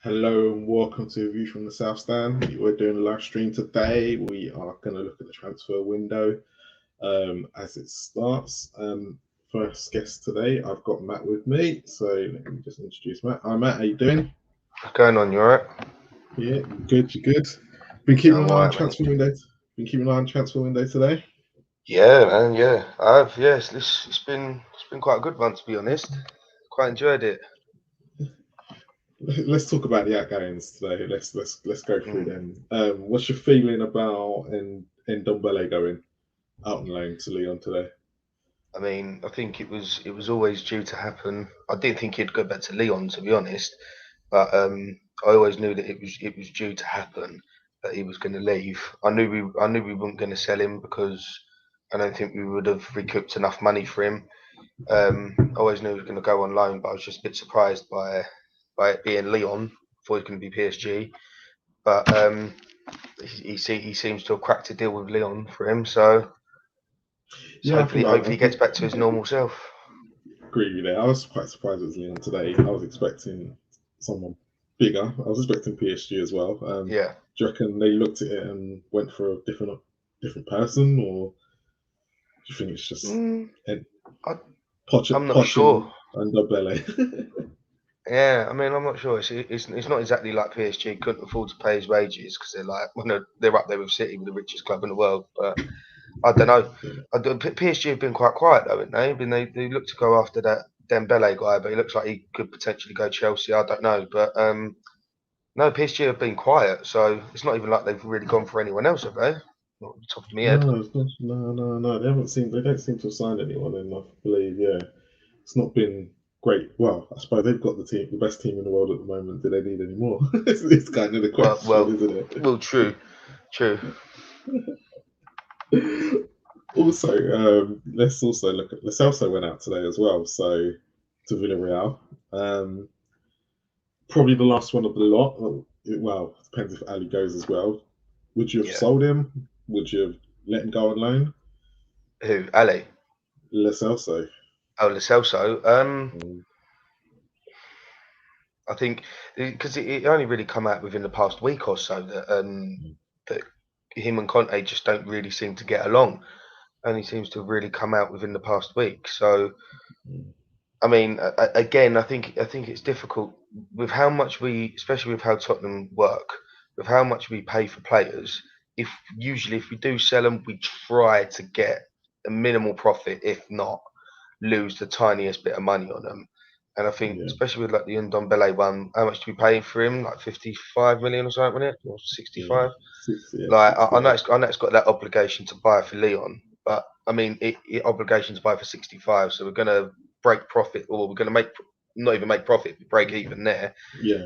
Hello and welcome to View from the South Stand. We're doing a live stream today. We are going to look at the transfer window as it starts. First guest today, I've got Matt with me. So let me just introduce Matt. Hi Matt, how you doing? What's going on? You alright? Yeah, you good. You good? Been keeping I'm an eye on alright, mate. transfer window. Been keeping an eye on transfer window today. Yeah, man. Yeah, I've. Yes, it's been quite a good one, to be honest. Quite enjoyed it. Let's talk about the outgoings today. Let's go through Mm. them. What's your feeling about Ndombele going out on loan to Leon today? I mean, I think it was always due to happen. I didn't think he'd go back to Leon, to be honest, but I always knew that it was due to happen that he was going to leave. I knew we weren't going to sell him because I don't think we would have recouped enough money for him. I always knew he was going to go on loan, but I was just a bit surprised by it being Leon. Thought it was going to be PSG, but he seems to have cracked a deal with Leon for him. So Yeah, hopefully he gets back to his normal self. agree with that. I was quite surprised it was Leon today. I was expecting someone bigger. I was expecting PSG as well. Yeah. Do you reckon they looked at it and went for a different person, or do you think it's just Mm, and I, I'm not Poch sure. and Dobele? Yeah, I mean, I'm not sure. It's not exactly like PSG couldn't afford to pay his wages because they're like, well, they're up there with City, with the richest club in the world. But I don't know. PSG have been quite quiet though, haven't they? They look to go after that Dembele guy, but he looks like he could potentially go Chelsea. I don't know, but no, PSG have been quiet, so it's not even like they've really gone for anyone else, have they? Not off the top of my head. No, it's not, no. They haven't seen. They don't seem to have signed anyone, and I believe, yeah, it's not been great. Well, I suppose they've got the best team in the world at the moment. Do they need any more? It's kind of the Well, question, well, isn't it? well, true, true. Also, let's also look at Lo went out today as well. So to Villarreal, probably the last one of the lot. Well, it depends if Ali goes as well. Would you have Yeah. sold him? Would you have let him go on loan? Who? Ali? Lo Celso. Oh, Lo Celso. Mm, I think because it only really come out within the past week or so that him and Conte just don't really seem to get along. Only seems to have really come out within the past week. So mm. I mean, again, I think it's difficult with how much we, especially with how Tottenham work, with how much we pay for players. If we do sell them, we try to get a minimal profit, if not lose the tiniest bit of money on them. And I think, Yeah, especially with like the Ndombele one, how much do we pay for him? Like 55 million or something, wasn't it? Or yeah, 65? yeah, Like I 68. know it's got that obligation to buy for Leon, but I mean it obligation to buy for 65. So we're gonna break profit, or we're gonna make not even make profit, but break even there. Yeah,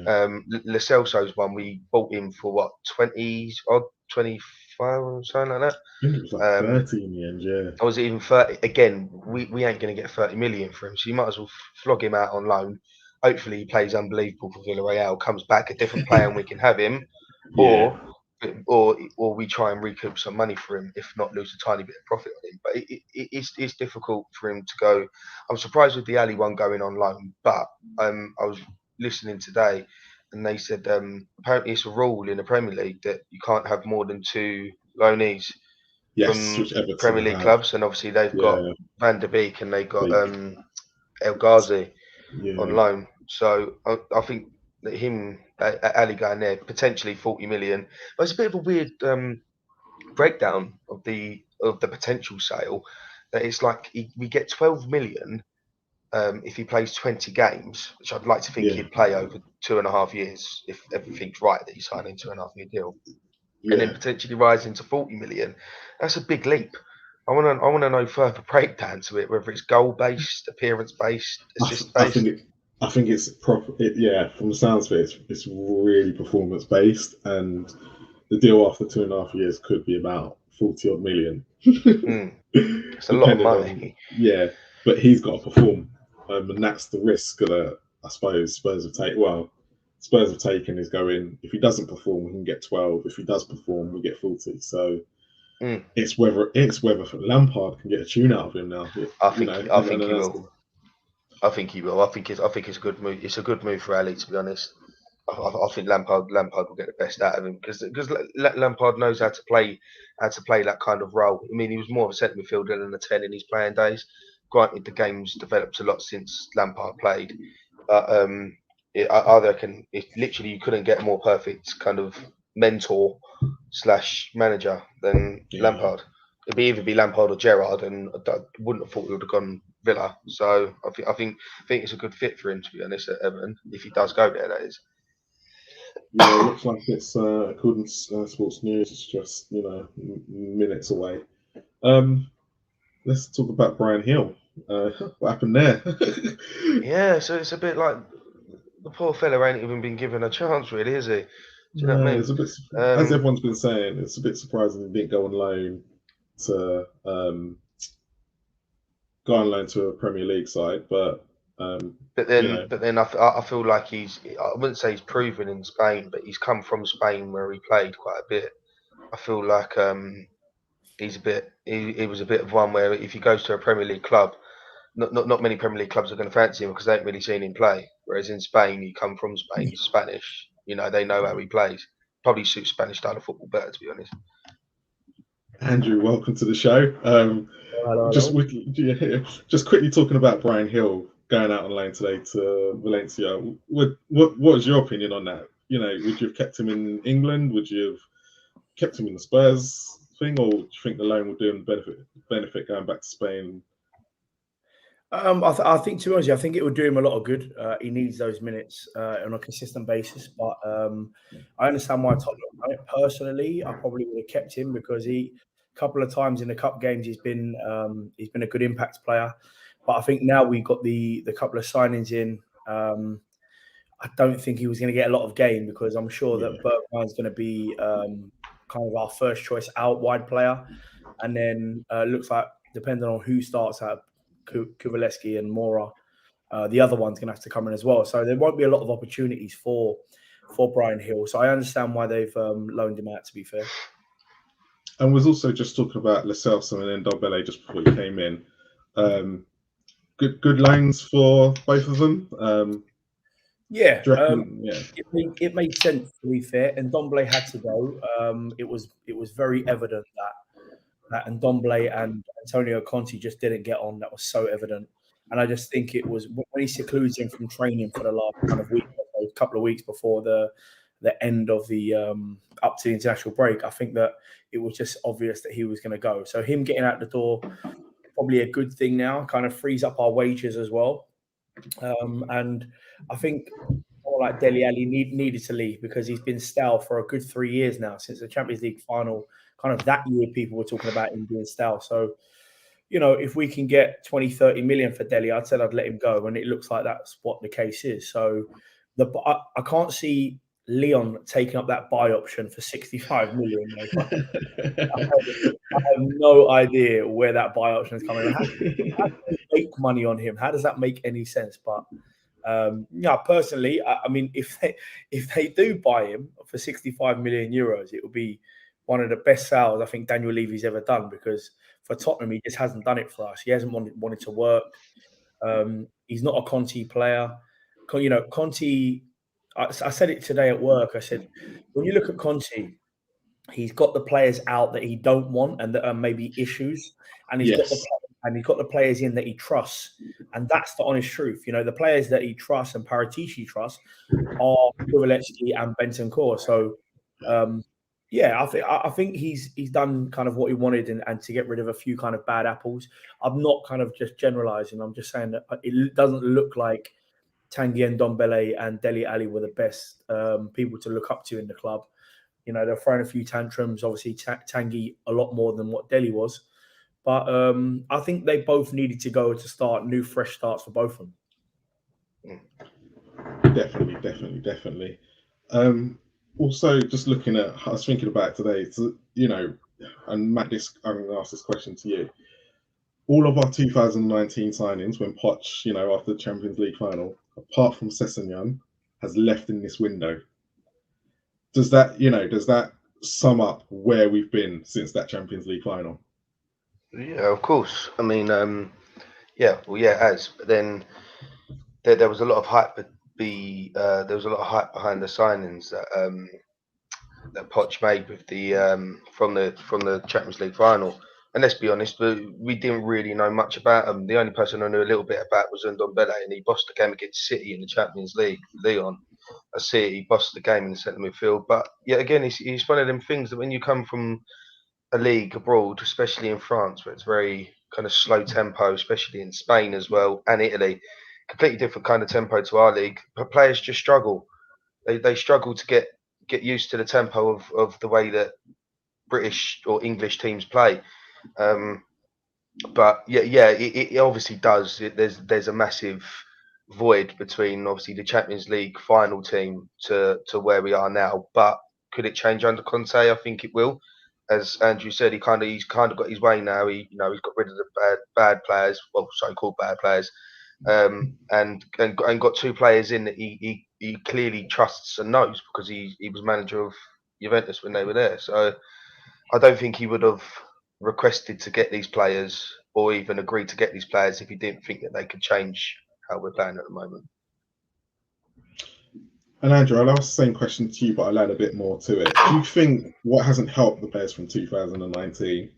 Lo Celso's one we bought him for what 20 odd 25 or something like I think it was like that. 30 in the end. Yeah, I was even 30 again. We ain't gonna get 30 million for him, so you might as well flog him out on loan. Hopefully he plays unbelievable for Villarreal, comes back a different player, and we can have him, yeah. or or we try and recoup some money for him, if not lose a tiny bit of profit on him. But it's difficult for him to go. I'm surprised with the Ali one going on loan, but I was listening today, and they said apparently it's a rule in the Premier League that you can't have more than two loanees Yes, from which Everton Premier League have. clubs, and obviously they've got Yeah, Van der Beek and they got Blake. El Ghazi on Yeah, loan. So I think that Ali going there potentially 40 million, but it's a bit of a weird breakdown of the potential sale. That it's like we get 12 million if he plays 20 games, which I'd like to think yeah, he'd play over 2.5 years if everything's right that he's signing 2.5 year deal, and then yeah. potentially rising to 40 million. That's a big leap. I want to know further breakdown to it, whether it's goal based, appearance based, I, th- assist I think based. it, I think it's proper. Yeah, from the sounds of it, it's really performance based, and the deal after 2.5 years could be about 40 odd million, Mm, it's a lot of depending on, money. yeah. But he's got to perform, and that's the risk that I suppose Spurs have taken. Well, Spurs have taken is going. If he doesn't perform, we can get 12. If he does perform, we get 40. So Mm, it's whether Lampard can get a tune out of him now. I And think he that's will. I think he will. I think it's a good move. It's a good move for Ali, to be honest. I think Lampard will get the best out of him because Lampard knows how to play that kind of role. I mean, he was more of a centre midfielder than a 10 in his playing days. Granted, the game's developed a lot since Lampard played, but I reckon if literally you couldn't get a more perfect kind of mentor slash manager than Yeah. Lampard. It'd either be Lampard or Gerrard, and I wouldn't have thought he would have gone Villa. So I think it's a good fit for him, to be honest, at Everton, if he does go there. That is. Yeah, it looks like it's according to Sports News, it's just minutes away. Let's talk about Brian Hill. What happened there? Yeah, so it's a bit like the poor fella ain't even been given a chance, really, is he? Do you know what I No, mean? it's a bit, as everyone's been saying, it's a bit surprising he didn't to um, go on loan to a Premier League side, but But you then, know, I feel like I wouldn't say he's proven in Spain, but he's come from Spain where he played quite a bit. I feel like he was a bit of one where if he goes to a Premier League club, not many Premier League clubs are going to fancy him because they haven't really seen him play. Whereas in Spain, he come from Spain, he's Spanish. They know how he plays. Probably suits Spanish style of football better, to be honest. Andrew, welcome to the show. Hello, Just hello. just quickly talking about Brian Hill going out on loan today to Valencia. What was your opinion on that? Would you have kept him in England? Would you have kept him in the Spurs thing, or do you think the loan will do him benefit going back to Spain? I think, to be honest, I think it would do him a lot of good. He needs those minutes on a consistent basis. But I understand why Tottenham done it. Personally, I probably would have kept him because a couple of times in the cup games he's been a good impact player. But I think now we've got the couple of signings in. I don't think he was going to get a lot of game because I'm sure that Bergwijn's going to be kind of our first choice out wide player, and then looks like depending on who starts out. Kuvalevsky and Mora, the other one's going to have to come in as well. So there won't be a lot of opportunities for Brian Hill. So I understand why they've loaned him out, to be fair. And was also just talking about Lascelles and then Ndombele just before you came in. Good loans for both of them. Yeah, yeah. It made sense, to be fair. And Ndombele had to go. It was very evident that Ndombele and Antonio Conte just didn't get on. That was so evident. And I just think it was when he secludes him from training for the last kind of week, a couple of weeks before the end of the up to the international break. I think that it was just obvious that he was going to go. So him getting out the door, probably a good thing now, kind of frees up our wages as well. And I think more like Dele Alli needed to leave because he's been stale for a good 3 years now since the Champions League final. Kind of that year, people were talking about him being stale. So, if we can get 20, 30 million for Dele, I'd say I'd let him go. And it looks like that's what the case is. So I can't see Leon taking up that buy option for 65 million. I have no idea where that buy option is coming. How do you make money on him? How does that make any sense? But personally, I mean, if they do buy him for 65 million euros, it will be one of the best sales I think Daniel Levy's ever done, because for Tottenham, he just hasn't done it for us. He hasn't wanted to work. He's not a Conte player. Conte, I said it today at work. I said, when you look at Conte, he's got the players out that he don't want and that are maybe issues, and he's got the players in that he trusts, and that's the honest truth. The players that he trusts and Paratici trusts are Kuvalevsky and Bentancur. So, I think he's done kind of what he wanted, and to get rid of a few kind of bad apples. I'm not kind of just generalising. I'm just saying that it doesn't look like Tanguy Ndombele and Dele Alli were the best people to look up to in the club. They're throwing a few tantrums. Obviously, Tanguy a lot more than what Dele was. But I think they both needed to go to start new, fresh starts for both of them. Definitely. Also, just looking at, I was thinking about today, and Matt, I'm going to ask this question to you. All of our 2019 signings, when Poch, after the Champions League final, apart from Sessegnon, has left in this window. Does that sum up where we've been since that Champions League final? Yeah, of course. I mean, it has. But then there was a lot of hype there was a lot of hype behind the signings that Poch made with the from the Champions League final. And let's be honest, we didn't really know much about him. The only person I knew a little bit about was Ndombele, and he bossed the game against City in the Champions League. Leon, I see he bossed the game in the centre midfield. But yet again, he's one of them things that when you come from a league abroad, especially in France, where it's very kind of slow tempo, especially in Spain as well and Italy, completely different kind of tempo to our league. But players just struggle. They struggle to get used to the tempo of the way that British or English teams play. Um, but it obviously does. There's a massive void between obviously the Champions League final team to where we are now. But could it change under Conte? I think it will. As Andrew said, he's kind of got his way now. He's got rid of the bad players, well, so-called bad players, and got two players in that he clearly trusts and knows because he was manager of Juventus when they were there. So I don't think he would have requested to get these players or even agreed to get these players if he didn't think that they could change how we're playing at the moment. And Andrew, I'll ask the same question to you, but I'll add a bit more to it. Do you think what hasn't helped the players from 2019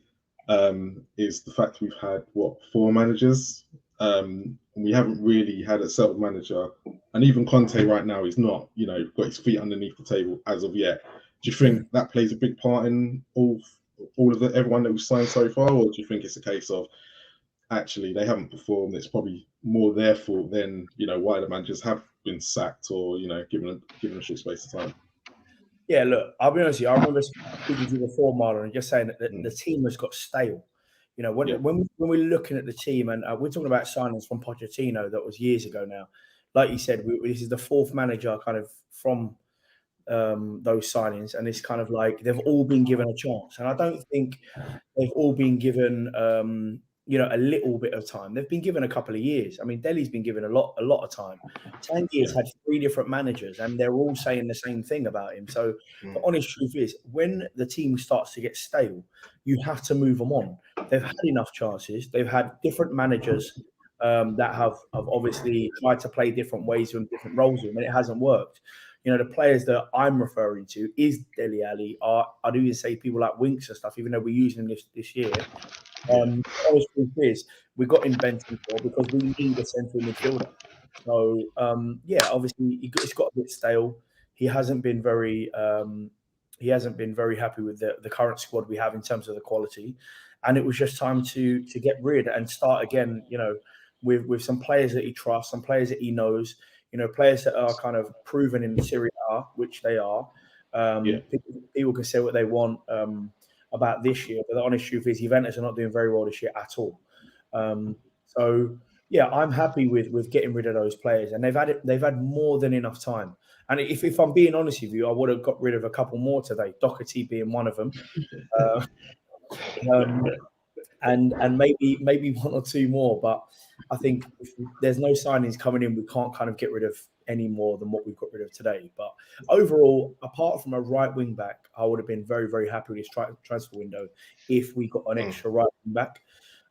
is the fact we've had, 4 managers? And we haven't really had a settled manager. And even Conte right now, he's not, got his feet underneath the table as of yet. Do you think that plays a big part in all of everyone that we've signed so far? Or do you think it's a case of actually they haven't performed? It's probably more their fault than why the managers have been sacked or given a short space of time. Yeah, look, I'll be honest with you. I remember speaking to you before, Marlon, and just saying that the team has got stale. When we're looking at the team, and we're talking about signings from Pochettino that was years ago now. Like you said, this is the 4th manager kind of from those signings, and it's kind of like they've all been given a chance, and I don't think they've all been given a little bit of time. They've been given a couple of years. I mean, Delhi's been given a lot of time. Tanguy has had 3 different managers, and they're all saying the same thing about him. So the honest truth is, when the team starts to get stale, you have to move them on. They've had enough chances. They've had different managers that have obviously tried to play different ways and different roles with them, and it hasn't worked. The players that I'm referring to is Dele Alli. I'd even say people like Winks and stuff, even though we're using him this year. The honest truth is, we got in Benton for because we need a central midfielder. So obviously it's got a bit stale. He hasn't been very happy with the current squad we have in terms of the quality, and it was just time to get rid and start again. With some players that he trusts, some players that he knows. Players that are kind of proven in Serie A, which they are. People can say what they want about this year, but the honest truth is Juventus are not doing very well this year at all. I'm happy with getting rid of those players, and they've had more than enough time. And if I'm being honest with you, I would have got rid of a couple more today, Doherty being one of them. And maybe 1 or 2 more, but I think if there's no signings coming in, we can't kind of get rid of any more than what we've got rid of today. But overall, apart from a right wing back, I would have been very, very happy with this transfer window if we got an extra right wing back.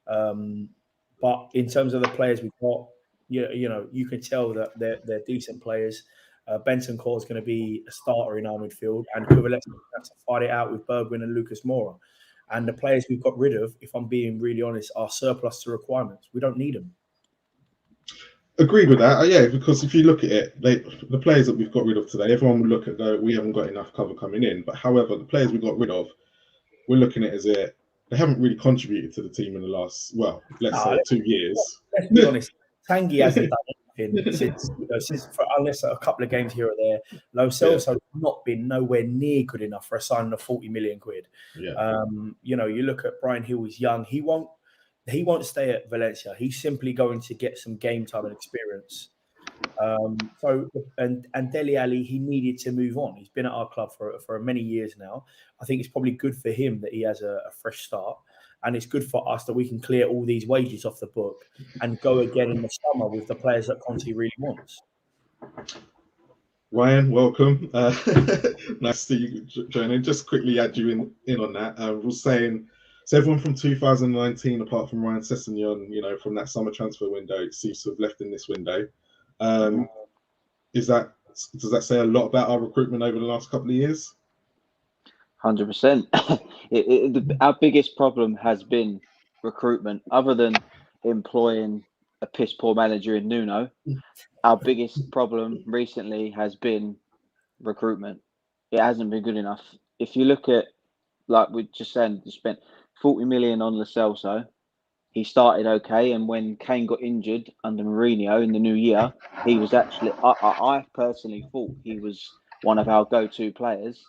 But in terms of the players we've got, you can tell that they're decent players. Benton Core is going to be a starter in our midfield, and Kuvalet's going to have to fight it out with Bergwijn and Lucas Moura. And the players we've got rid of, if I'm being really honest, are surplus to requirements. We don't need them. Agreed with that. Yeah, because if you look at it, the players that we've got rid of today, everyone will look at we haven't got enough cover coming in. But however, the players we got rid of, we're looking at as they haven't really contributed to the team in the last, let's say 2 years. Let's be honest. Tanguy hasn't done anything since unless a couple of games here or there. Lo Celso has not been nowhere near good enough for a signing of 40 million quid. Yeah. You look at Brian Hill, he's young. He won't stay at Valencia. He's simply going to get some game time and experience. And Dele Alli, he needed to move on. He's been at our club for many years now. I think it's probably good for him that he has a fresh start. And it's good for us that we can clear all these wages off the book and go again in the summer with the players that Conte really wants. Ryan, welcome. Nice to see you joining. Just quickly add you in on that. We're saying, so everyone from 2019, apart from Ryan Sessegnon, from that summer transfer window, seems to have left in this window. does that say a lot about our recruitment over the last couple of years? 100%. Our biggest problem has been recruitment. Other than employing a piss poor manager in Nuno, our biggest problem recently has been recruitment. It hasn't been good enough. If you look at, like we just said, you spent 40 million on Lo Celso. He started okay, and when Kane got injured under Mourinho in the new year, he was actually, I personally thought he was one of our go-to players,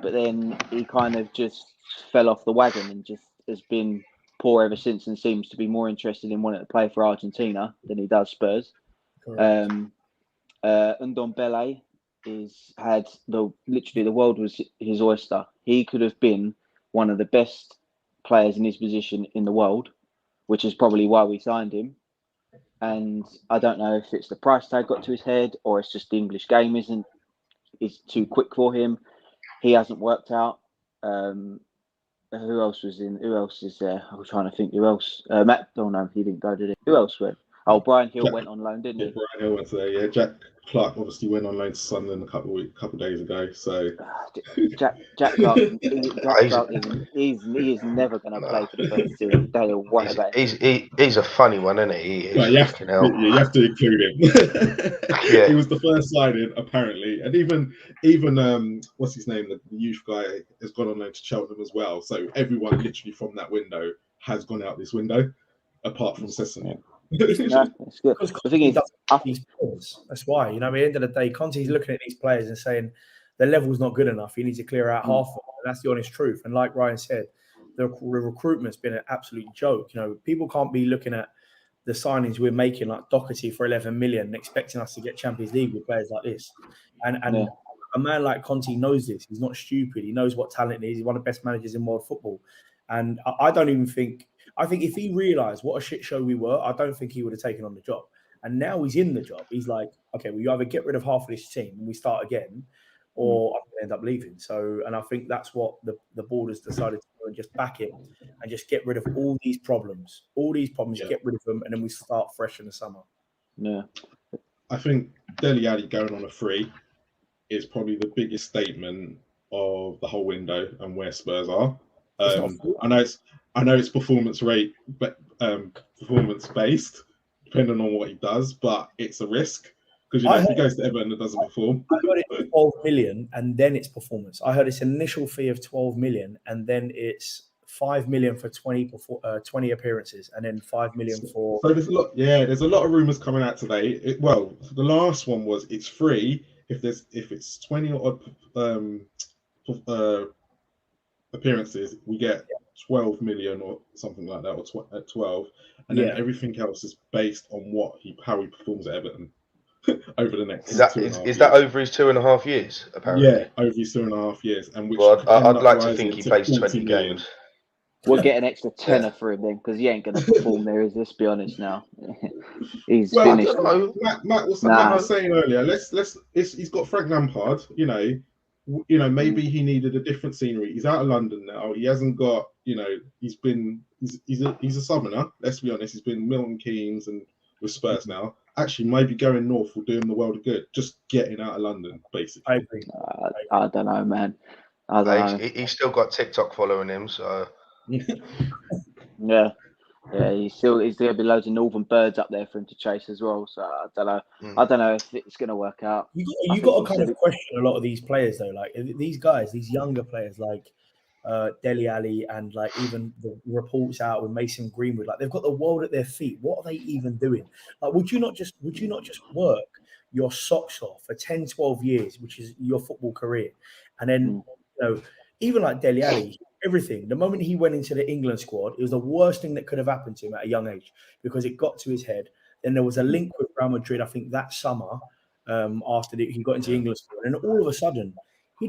but then he kind of just fell off the wagon and just has been poor ever since, and seems to be more interested in wanting to play for Argentina than he does Spurs. Ndombele had literally the world was his oyster. He could have been one of the best players in his position in the world, which is probably why we signed him. And I don't know if it's the price tag got to his head, or it's just the English game is too quick for him. He hasn't worked out. Who else is there? I was trying to think who else. Matt, oh no, he didn't go, did he? Who else went? Oh, Brian Hill went on loan, didn't he? Brian Hill went there. Yeah, Jack Clark obviously went on loan to Sunderland a couple days ago. So Jack Clark, he is never going to play for the first team. Don't know what about him. He's a funny one, isn't he? you have to include him. Yeah. He was the first signing apparently, and even what's his name, the youth guy, has gone on loan to Cheltenham as well. So everyone literally from that window has gone out this window, apart from Sesame. No, it's good. The thing is, these players. That's why, at the end of the day, Conte's looking at these players and saying the level's not good enough. You need to clear out half of them. That's the honest truth. And like Ryan said, the recruitment's been an absolute joke. People can't be looking at the signings we're making, like Doherty for 11 million, and expecting us to get Champions League with players like this. And a man like Conte knows this. He's not stupid. He knows what talent is. He's one of the best managers in world football. And I don't even think. I think if he realised what a shit show we were, I don't think he would have taken on the job. And now he's in the job. He's like, okay, well, you either get rid of half of this team and we start again, or I'm going to end up leaving. So, and I think that's what the board has decided to do, and just back him and just get rid of all these problems. Get rid of them, and then we start fresh in the summer. Yeah. I think Dele Alli going on a free is probably the biggest statement of the whole window and where Spurs are. I know it's performance based, depending on what he does, but it's a risk because if he goes to Everton and doesn't perform. I heard it's 12 million and then it's performance. I heard it's an initial fee of 12 million and then it's 5 million for 20 appearances and then 5 million for. So there's a lot of rumours coming out today. The last one was it's free if it's 20 odd appearances, we get 12 million or something like that, or 12, and then everything else is based on how he performs at Everton over the next. Is that over his 2.5 years? Apparently, yeah, over his 2.5 years, and which I'd like to think he plays 20 games. We'll get an extra tenner for him then, because he ain't going to perform there. Let's be honest now. He's finished. Matt was saying earlier. He's got Frank Lampard. Maybe he needed a different scenery. He's out of London now. He hasn't got. He's a southerner. Let's be honest. He's been Milton Keynes and with Spurs now. Actually, maybe going north will do him the world of good. Just getting out of London, basically. I agree. I don't know, man. I don't know. He's still got TikTok following him, so. Yeah, he's going to be loads of northern birds up there for him to chase as well. So I don't know. I don't know if it's going to work out. You got to kind of question a lot of these players though. Like these guys, these younger players, like Dele Alli, and like even the reports out with Mason Greenwood. Like they've got the world at their feet. What are they even doing? Like, would you not just work your socks off for 10, 12 years, which is your football career, and then even like Dele Alli. Everything. The moment he went into the England squad, it was the worst thing that could have happened to him at a young age because it got to his head. Then there was a link with Real Madrid, I think that summer, after he got into the England squad. And all of a sudden,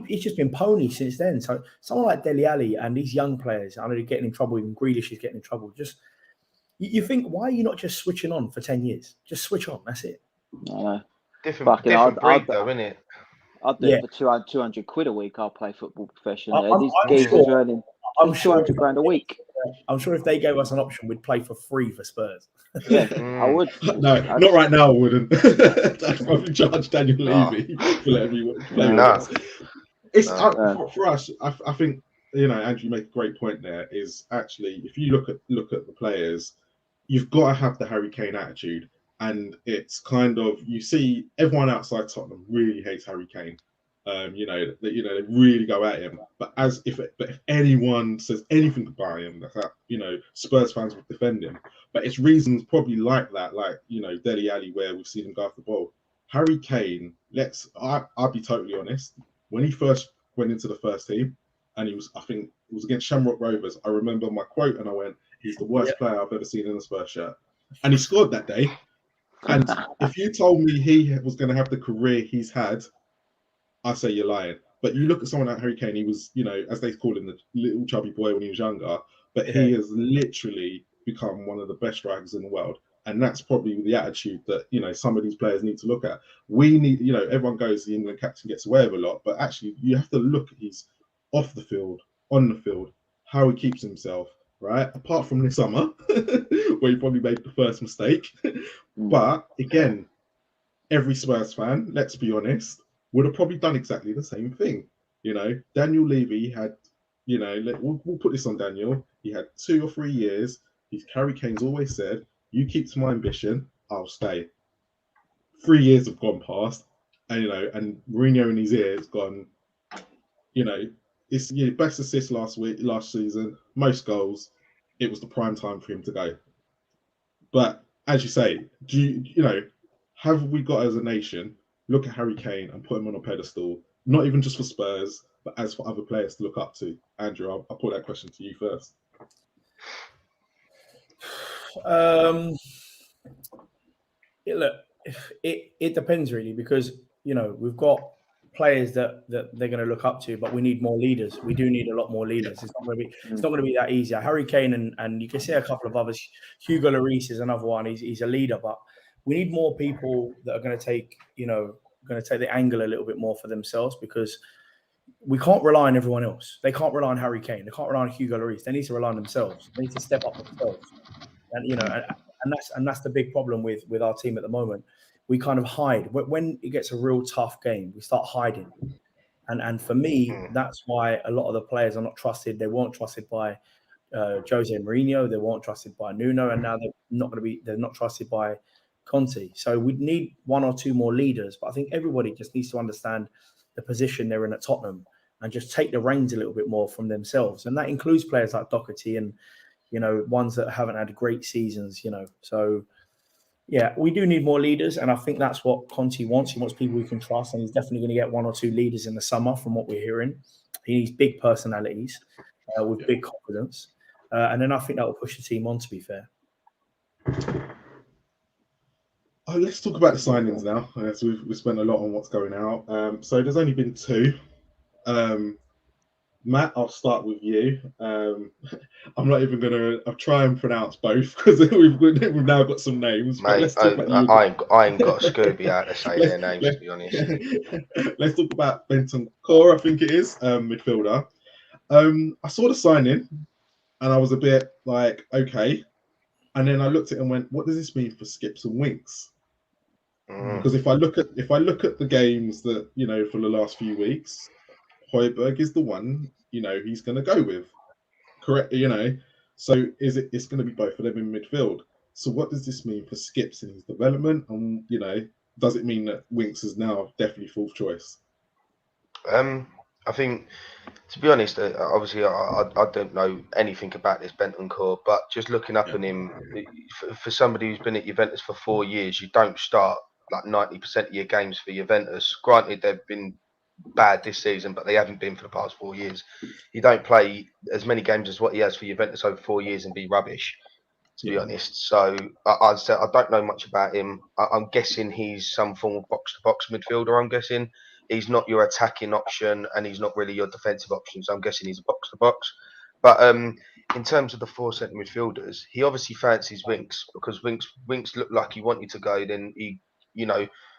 he's just been pony since then. So someone like Dele Alli and these young players, I know they're getting in trouble, even Grealish is getting in trouble. Just you think, why are you not just switching on for 10 years? Just switch on. That's it. Different breed, though, isn't it? I'll do it for 200 quid a week. I'll play football professionally. I'm sure I'm sure 200 grand a week. I'm sure if they gave us an option, we'd play for free for Spurs. Yeah, I would. No, not right now. I wouldn't. I'd probably charge Daniel Levy for letting me play with us. It's for us. I think Andrew, you make a great point. There is actually, if you look at the players, you've got to have the Harry Kane attitude, and it's kind of, you see everyone outside Tottenham really hates Harry Kane. They really go at him. But if anyone says anything about him, that's how, Spurs fans will defend him. But it's reasons probably like that, like Dele Alli, where we've seen him go off the ball. Harry Kane, I'll be totally honest. When he first went into the first team, and I think it was against Shamrock Rovers, I remember my quote, and I went, "He's the worst player I've ever seen in a Spurs shirt," and he scored that day. And if you told me he was going to have the career he's had, I say you're lying. But you look at someone like Harry Kane, he was, as they call him, the little chubby boy when he was younger, but he has literally become one of the best strikers in the world. And that's probably the attitude that, some of these players need to look at. We need, everyone goes, the England captain gets away with a lot, but actually you have to look at his off the field, on the field, how he keeps himself, right? Apart from this summer, where he probably made the first mistake. But again, every Spurs fan, let's be honest, would have probably done exactly the same thing. Daniel Levy had, we'll put this on Daniel. He had 2 or 3 years. Harry Kane's always said, "You keep to my ambition, I'll stay." 3 years have gone past, and and Mourinho in his ear has gone. It's best assist last season, most goals. It was the prime time for him to go. But as you say, have we got as a nation look at Harry Kane and put him on a pedestal, not even just for Spurs, but as for other players to look up to? Andrew, I'll put that question to you first. It depends really, because we've got players that they're going to look up to, but we need more leaders. We do need a lot more leaders. It's not going to be that easy. Harry Kane and you can see a couple of others. Hugo Lloris is another one. He's a leader, but we need more people that are going to take the angle a little bit more for themselves, because we can't rely on everyone else. They can't rely on Harry Kane. They can't rely on Hugo Lloris. They need to rely on themselves. They need to step up themselves. And that's the big problem with our team at the moment. We kind of hide. When it gets a real tough game, we start hiding. And for me, that's why a lot of the players are not trusted. They weren't trusted by Jose Mourinho. They weren't trusted by Nuno, and now they're not trusted by Conte. So we need 1 or 2 more leaders. But I think everybody just needs to understand the position they're in at Tottenham and just take the reins a little bit more from themselves. And that includes players like Doherty and ones that haven't had great seasons. So yeah, we do need more leaders, and I think that's what Conte wants. He wants people we can trust, and he's definitely going to get 1 or 2 leaders in the summer, from what we're hearing. He needs big personalities with big confidence, and then I think that will push the team on. To be fair. Let's talk about the signings now. So we've spent a lot on what's going out. So there's only been 2. Matt, I'll start with you. I'm not even I'll try and pronounce both, because we've now got some names. Mate, I ain't got a Scooby out to say their names, to be honest. Let's talk about Benton Core, I think it is, midfielder. I saw the signing, and I was a bit like, okay. And then I looked at it and went, what does this mean for Skips and Winks? Because if I look at the games that, for the last few weeks, Højbjerg is the one, he's going to go with. Correct, So it's going to be both of them in midfield. So what does this mean for Skips in his development? And, does it mean that Winks is now definitely 4th choice? I think, to be honest, obviously I don't know anything about this Bentancur, but just looking up on him, for somebody who's been at Juventus for 4 years, you don't start like 90% of your games for Juventus. Granted, they've been bad this season, but they haven't been for the past 4 years. You don't play as many games as what he has for Juventus over 4 years and be rubbish, to be honest. So I don't know much about him. I'm guessing he's some form of box-to-box midfielder. I'm guessing he's not your attacking option, and he's not really your defensive option. So I'm guessing he's a box-to-box. But in terms of the 4 centre midfielders, he obviously fancies Winks, because Winks looked like he wanted to go. Then he,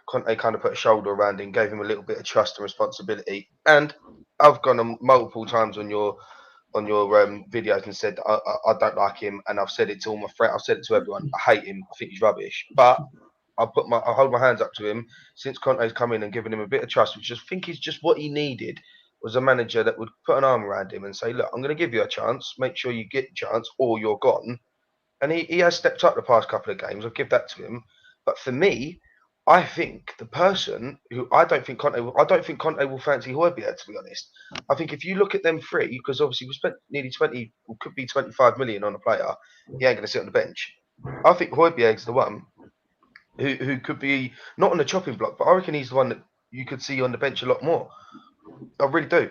Conte kind of put a shoulder around him, gave him a little bit of trust and responsibility. And I've gone on multiple times on videos and said I don't like him, and I've said it to all my friends. I've said it to everyone. I hate him. I think he's rubbish. But I hold my hands up to him since Conte's come in and given him a bit of trust, which I think is just what he needed. Was a manager that would put an arm around him and say, look, I'm going to give you a chance. Make sure you get a chance, or you're gone. And he has stepped up the past couple of games. I'll give that to him. But for me, I think the person who I don't think Conte will fancy Højbjerg, to be honest. I think if you look at them three, because obviously we spent nearly 20, or could be 25 million on a player, he ain't going to sit on the bench. I think Højbjerg's the one who could be not on the chopping block, but I reckon he's the one that you could see on the bench a lot more. I really do.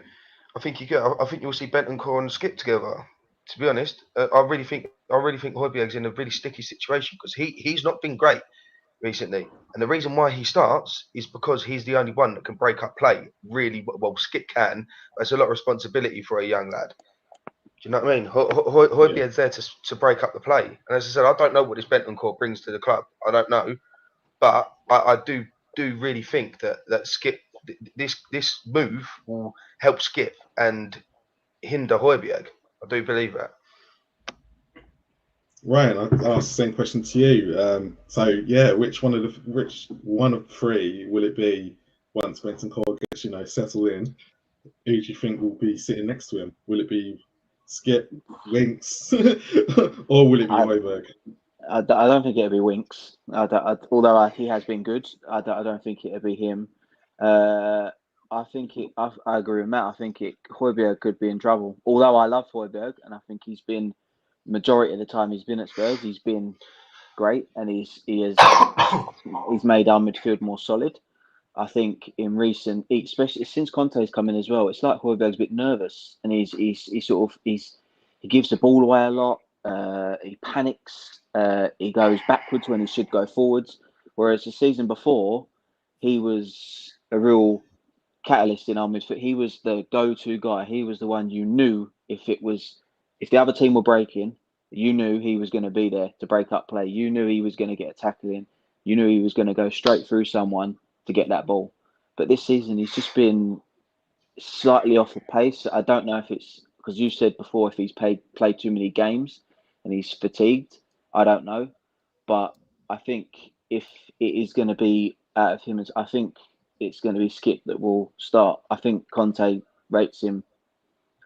I think you'll see Bentancur and Skip together. To be honest, I really think Højbjerg's in a really sticky situation because he's not been great recently, and the reason why he starts is because he's the only one that can break up play really well. Skip can, but it's a lot of responsibility for a young lad. Do you know what I mean? Højbjerg's there to break up the play, and as I said, I don't know what this Bentancur brings to the club. I don't know, but I do really think that Skip this move will help Skip and hinder Højbjerg. I do believe that. Ryan, I'll ask the same question to you. So yeah, which one of three will it be once Bentancur gets settled in? Who do you think will be sitting next to him? Will it be Skip, Winks, or will it be Højbjerg? I don't think it'll be Winks. Although he has been good, I don't think it'll be him. I agree with Matt. I think Højbjerg could be in trouble. Although I love Højbjerg, and I think he's been majority of the time he's been at Spurs, he's been great, and he's made our midfield more solid. I think in recent, especially since Conte's come in as well, it's like Højbjerg's a bit nervous, and he gives the ball away a lot. He panics. He goes backwards when he should go forwards. Whereas the season before, he was a real catalyst in our midfield. He was the go-to guy. He was the one you knew if the other team were breaking, you knew he was going to be there to break up play. You knew he was going to get a tackle in. You knew he was going to go straight through someone to get that ball. But this season, he's just been slightly off the pace. I don't know if it's because you said before if he's played too many games and he's fatigued. I don't know. But I think if it is going to be out of him, I think it's going to be Skip that will start. I think Conte rates him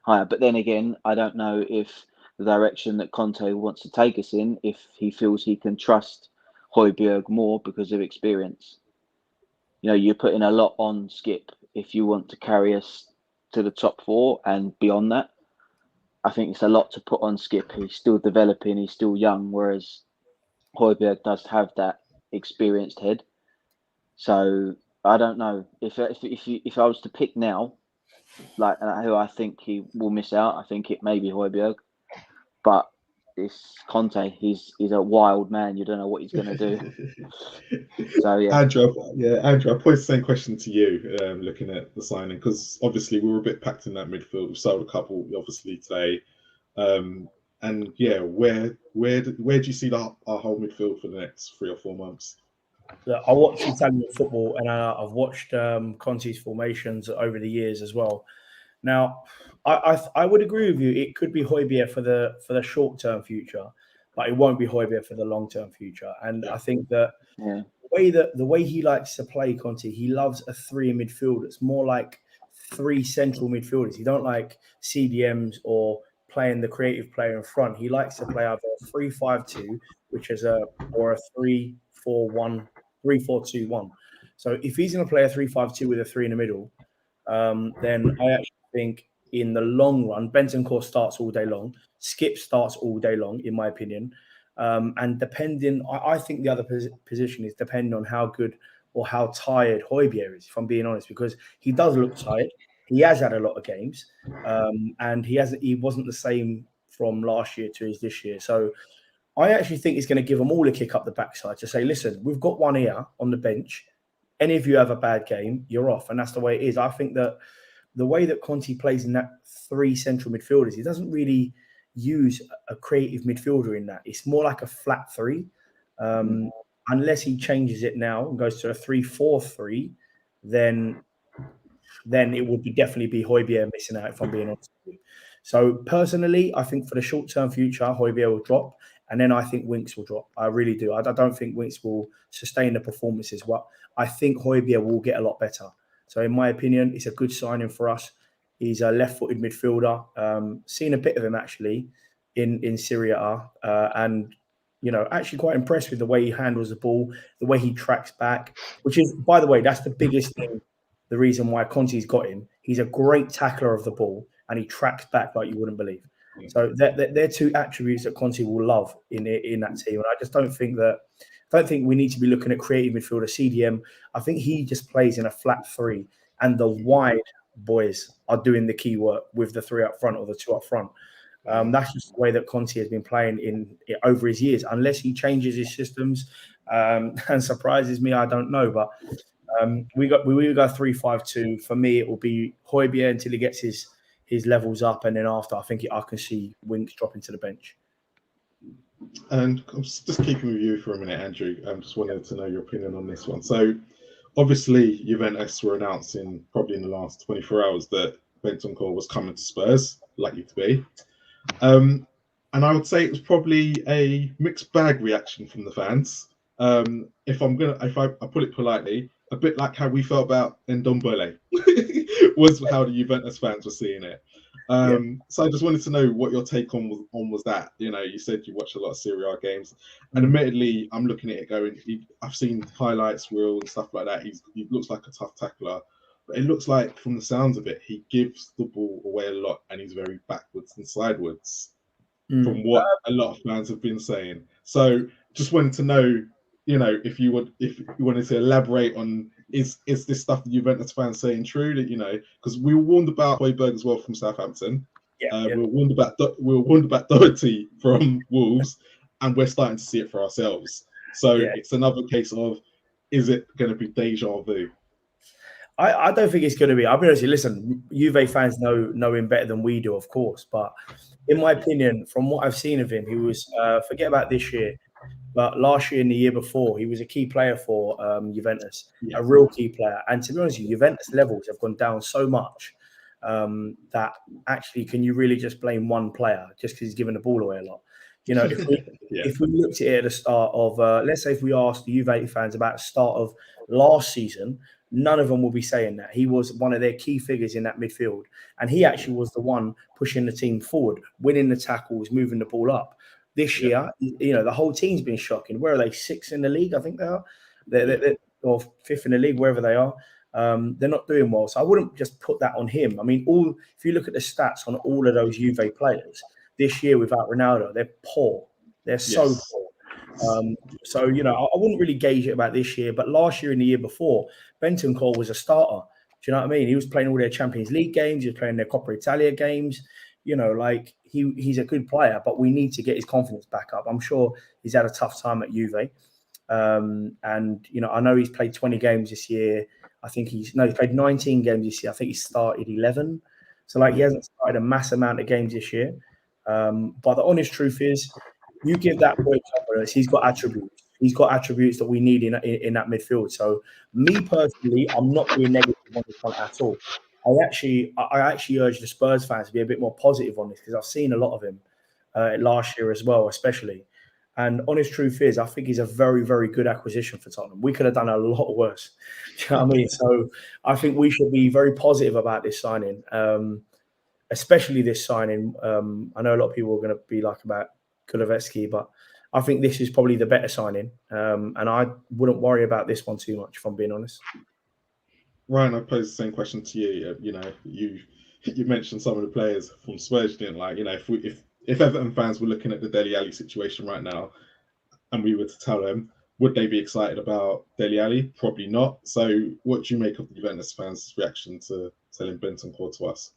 higher. But then again, I don't know if the direction that Conte wants to take us in, if he feels he can trust Højbjerg more because of experience. You're putting a lot on Skip if you want to carry us to the top four and beyond that. I think it's a lot to put on Skip. He's still developing, he's still young, whereas Højbjerg does have that experienced head. So I don't know. If I was to pick now, like who I think he will miss out, I think it may be Højbjerg. But it's Conte. He's a wild man. You don't know what he's going to do. So yeah. Andrew, I posed the same question to you, looking at the signing, because obviously we were a bit packed in that midfield. We sold a couple, obviously today, and yeah, where do you see our whole midfield for the next 3 or 4 months? Look, I watch Italian football, and I've watched Conte's formations over the years as well. Now, I would agree with you. It could be Højbjerg for the short-term future, but it won't be Højbjerg for the long-term future. And I think that the way he likes to play, Conte, he loves a 3 in midfield. It's more like 3 central midfielders. He don't like CDMs or playing the creative player in front. He likes to play either a 3-5-2, which is a 3-4-1, 3-4-2-1. So if he's going to play a 3-5-2 with a 3 in the middle, then I actually think in the long run, Bentancur starts all day long. Skip starts all day long, in my opinion. And I think the other position is depending on how good or how tired Højbjerg is, if I'm being honest, because he does look tired. He has had a lot of games, and he wasn't the same from last year to this year. So I actually think it's going to give them all a kick up the backside to say, listen, we've got one here on the bench. Any of you have a bad game, you're off. And that's the way it is. I think that the way that Conte plays in that 3 central midfielders, he doesn't really use a creative midfielder in that. It's more like a flat 3. Unless he changes it now and goes to a 3-4-3, then it would definitely be Højbjerg missing out, if I'm being honest with you. So personally, I think for the short-term future, Højbjerg will drop, and then I think Winks will drop. I really do. I don't think Winks will sustain the performances. What I think Højbjerg will get a lot better. So in my opinion, it's a good signing for us. He's a left-footed midfielder. Seen a bit of him actually in Serie A, and actually quite impressed with the way he handles the ball, the way he tracks back. Which is, by the way, that's the biggest thing. The reason why Conte's got him. He's a great tackler of the ball, and he tracks back like you wouldn't believe. So they're two attributes that Conte will love in that team. And I just don't think we need to be looking at creative midfielder, CDM. I think he just plays in a flat three, and the wide boys are doing the key work with the three up front or the two up front. That's just the way that Conte has been playing in over his years, unless he changes his systems and surprises me. I don't know, but we go 3-5-2. For me, it will be Højbjerg until he gets his levels up, and then after, I think I can see Winks dropping to the bench. And I'm just keeping with you for a minute, Andrew. I'm just wanted to know your opinion on this one. So, obviously, Juventus were announcing probably in the last 24 hours that Bentancur was coming to Spurs, likely to be. And I would say it was probably a mixed bag reaction from the fans. If I put it politely, a bit like how we felt about Ndombele was how the Juventus fans were seeing it. So I just wanted to know what your take on was that. You said you watched a lot of Serie A games, and admittedly, I'm looking at it going. I've seen highlights, reel, and stuff like that. He looks like a tough tackler, but it looks like, from the sounds of it, he gives the ball away a lot, and he's very backwards and sideways, from what a lot of fans have been saying. So just wanted to know, if you wanted to elaborate on, is this stuff that Juventus fans saying true? That because we were warned about Højbjerg as well from Southampton. We were warned about Doherty from Wolves, and we're starting to see it for ourselves. So it's another case of, is it going to be deja vu? I don't think it's going to be. I'll be honest with you. Listen, Juve fans know him better than we do, of course. But in my opinion, from what I've seen of him, he was forget about this year. But last year and the year before, he was a key player for Juventus, a real key player. And to be honest with you, Juventus levels have gone down so much that actually, can you really just blame one player just because he's given the ball away a lot? If we looked at it at the start of, let's say if we asked the Juve fans about the start of last season, none of them will be saying that. He was one of their key figures in that midfield. And he actually was the one pushing the team forward, winning the tackles, moving the ball up. This year, the whole team's been shocking. Where are they? 6th in the league, I think they are. They're or 5th in the league, wherever they are. They're not doing well. So I wouldn't just put that on him. I mean, if you look at the stats on all of those Juve players this year without Ronaldo, they're poor. They're so poor. So I wouldn't really gauge it about this year. But last year and the year before, Bentancur was a starter. Do you know what I mean? He was playing all their Champions League games. He was playing their Coppa Italia games. He's a good player, but we need to get his confidence back up. I'm sure he's had a tough time at Juve. And I know he's played 20 games this year. I think he's played 19 games this year. I think he started 11. So he hasn't started a mass amount of games this year. But the honest truth is, you give that boy confidence, he's got attributes. He's got attributes that we need in that midfield. So me personally, I'm not being negative on this one at all. I actually urge the Spurs fans to be a bit more positive on this, because I've seen a lot of him last year as well, especially. And honest truth is, I think he's a very, very good acquisition for Tottenham. We could have done a lot worse. Do you know what I mean? So I think we should be very positive about this signing, especially this signing. I know a lot of people are going to be like about Kulusevski, but I think this is probably the better signing. And I wouldn't worry about this one too much, if I'm being honest. Ryan, I posed the same question to you. You mentioned some of the players from Spurs you didn't like. If Everton fans were looking at the Dele Alli situation right now, and we were to tell them, would they be excited about Dele Alli? Probably not. So, what do you make of the Juventus fans' reaction to selling Bentancur to us?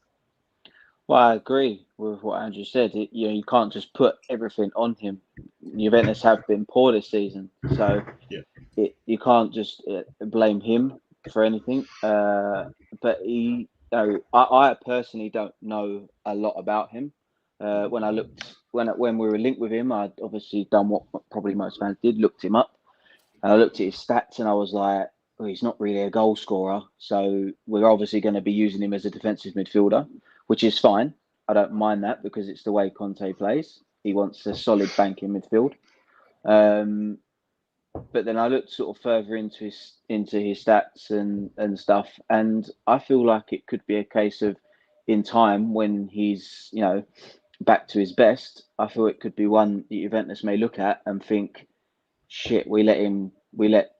Well, I agree with what Andrew said. You can't just put everything on him. Juventus have been poor this season, so you can't just blame him for anything. But I personally don't know a lot about him. When we were linked with him, I'd obviously done what probably most fans did, looked him up. And I looked at his stats and I was like, well, he's not really a goal scorer. So we're obviously going to be using him as a defensive midfielder, which is fine. I don't mind that because it's the way Conte plays. He wants a solid bank in midfield. But then I looked sort of further into his stats and stuff, and I feel like it could be a case of in time when he's back to his best. I feel it could be one that Juventus may look at and think, shit, we let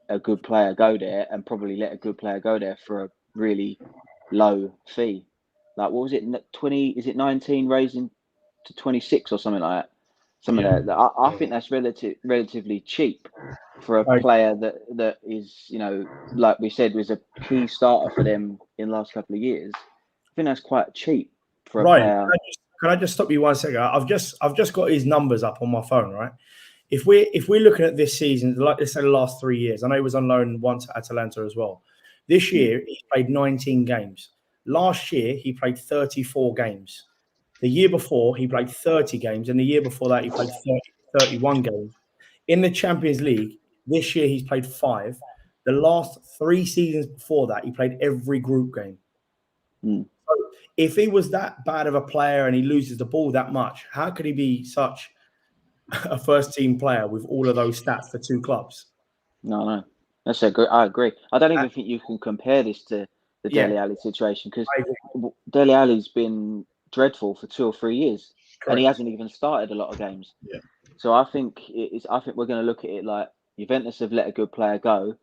a good player go there, and probably let a good player go there for a really low fee. Like, what was it? 20? Is it 19 raising to 26 or something like that? Something like that. I think that's relatively cheap for a player that is, like we said, was a key starter for them in the last couple of years. I think that's quite cheap for a player. Can I just stop you 1 second? I've just got his numbers up on my phone, right? If we're looking at this season, like let's say the last 3 years, I know he was on loan once at Atalanta as well. This year he's played 19 games. Last year he played 34 games. The year before he played 30 games, and the year before that he played 31 games. In the Champions League this year he's played 5. The last 3 seasons before that he played every group game. So if he was that bad of a player and he loses the ball that much, how could he be such a first team player with all of those stats for 2 clubs? No, I agree. I don't even think you can compare this to the Dele Alli situation, because Dele Alli's been dreadful for 2 or 3 years. Correct. And he hasn't even started a lot of games. Yeah. So I think we're going to look at it like Juventus have let a good player go,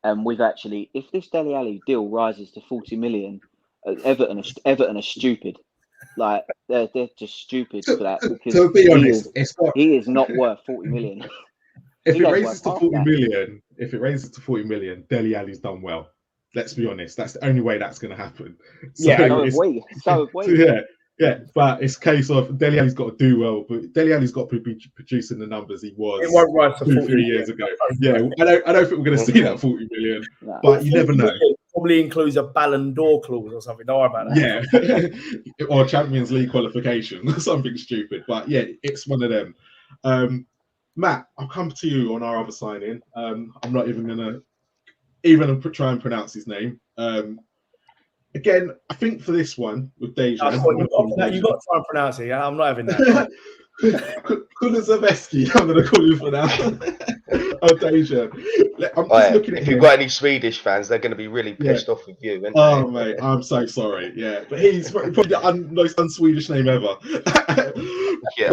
and we've actually, if this Dele Alli deal rises to 40 million, Everton are stupid. Like they're just stupid for that, because to be honest, he is not worth 40 million. If it raises to 40 million, Dele Alli's done well. Let's be honest. That's the only way that's going to happen. So have we. Yeah, but it's a case of Dele Alli's got to do well, but Dele Alli's got to be producing the numbers he was 2-3 years ago. Yeah, I don't think we're going to see that 40 million, but you never know. Probably includes a Ballon d'Or clause or something. Don't worry about that. Yeah, or Champions League qualification, something stupid. But yeah, it's one of them. Matt, I'll come to you on our other signing. I'm not even going to try and pronounce his name. Again, I think for this one with Dejan, you got to try and pronounce it. Yeah? I'm not having that. Kulusevski, I'm going to call you for now. Dejan. I'm just looking at if you've got any Swedish fans, they're going to be really pissed off with you. Oh, mate, I'm so sorry. Yeah, but he's probably the most un-Swedish name ever.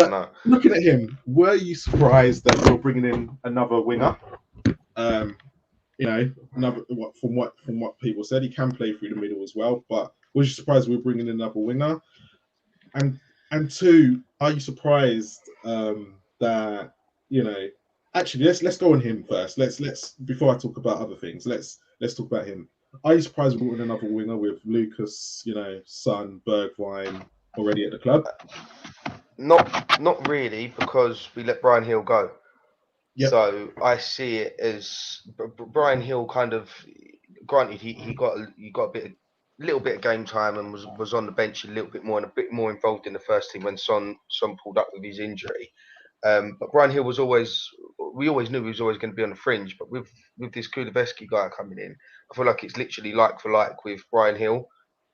No. Looking at him, were you surprised that you're bringing in another winger? From what people said, he can play through the middle as well. But was you surprised we're bringing in another winger? And 2, are you surprised that Actually, let's go on him first. Let's before I talk about other things. Let's talk about him. Are you surprised we brought in another winger with Lucas, Son, Bergwijn already at the club? Not really, because we let Brian Hill go. Yep. So I see it as Brian Hill kind of, granted he got a little bit of game time and was on the bench a little bit more and a bit more involved in the first team when Son pulled up with his injury. But Brian Hill we always knew he was always going to be on the fringe. But with this Kulusevski guy coming in, I feel like it's literally like for like with Brian Hill.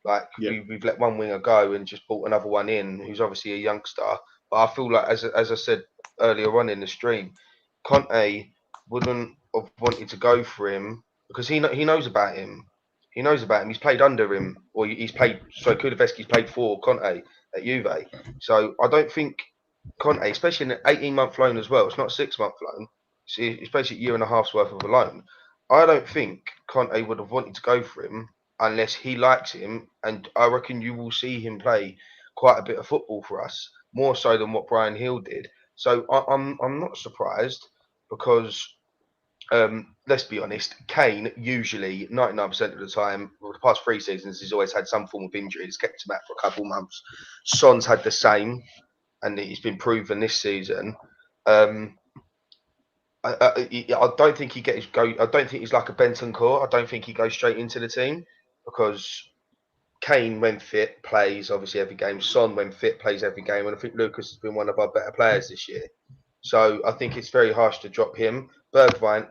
Like we've let one winger go and just brought another one in who's obviously a youngster. But I feel like, as I said earlier on in the stream, Conte wouldn't have wanted to go for him because he knows about him. He knows about him. He's played under him, or Kulusevski's played for Conte at Juve. So I don't think Conte, especially in an 18-month loan as well, it's not a 6-month loan, it's basically a year and a half's worth of a loan. I don't think Conte would have wanted to go for him unless he likes him, and I reckon you will see him play quite a bit of football for us, more so than what Brian Hill did. So I'm not surprised because let's be honest, Kane usually 99% of the time, the past 3 seasons, he's always had some form of injury. It's kept him out for a couple of months. Son's had the same, and he's been proven this season. I don't think he gets go. I don't think he's like a Bentancur. I don't think he goes straight into the team because Kane, when fit, plays obviously every game. Son, when fit, plays every game, and I think Lucas has been one of our better players this year. So I think it's very harsh to drop him. Bergwijn,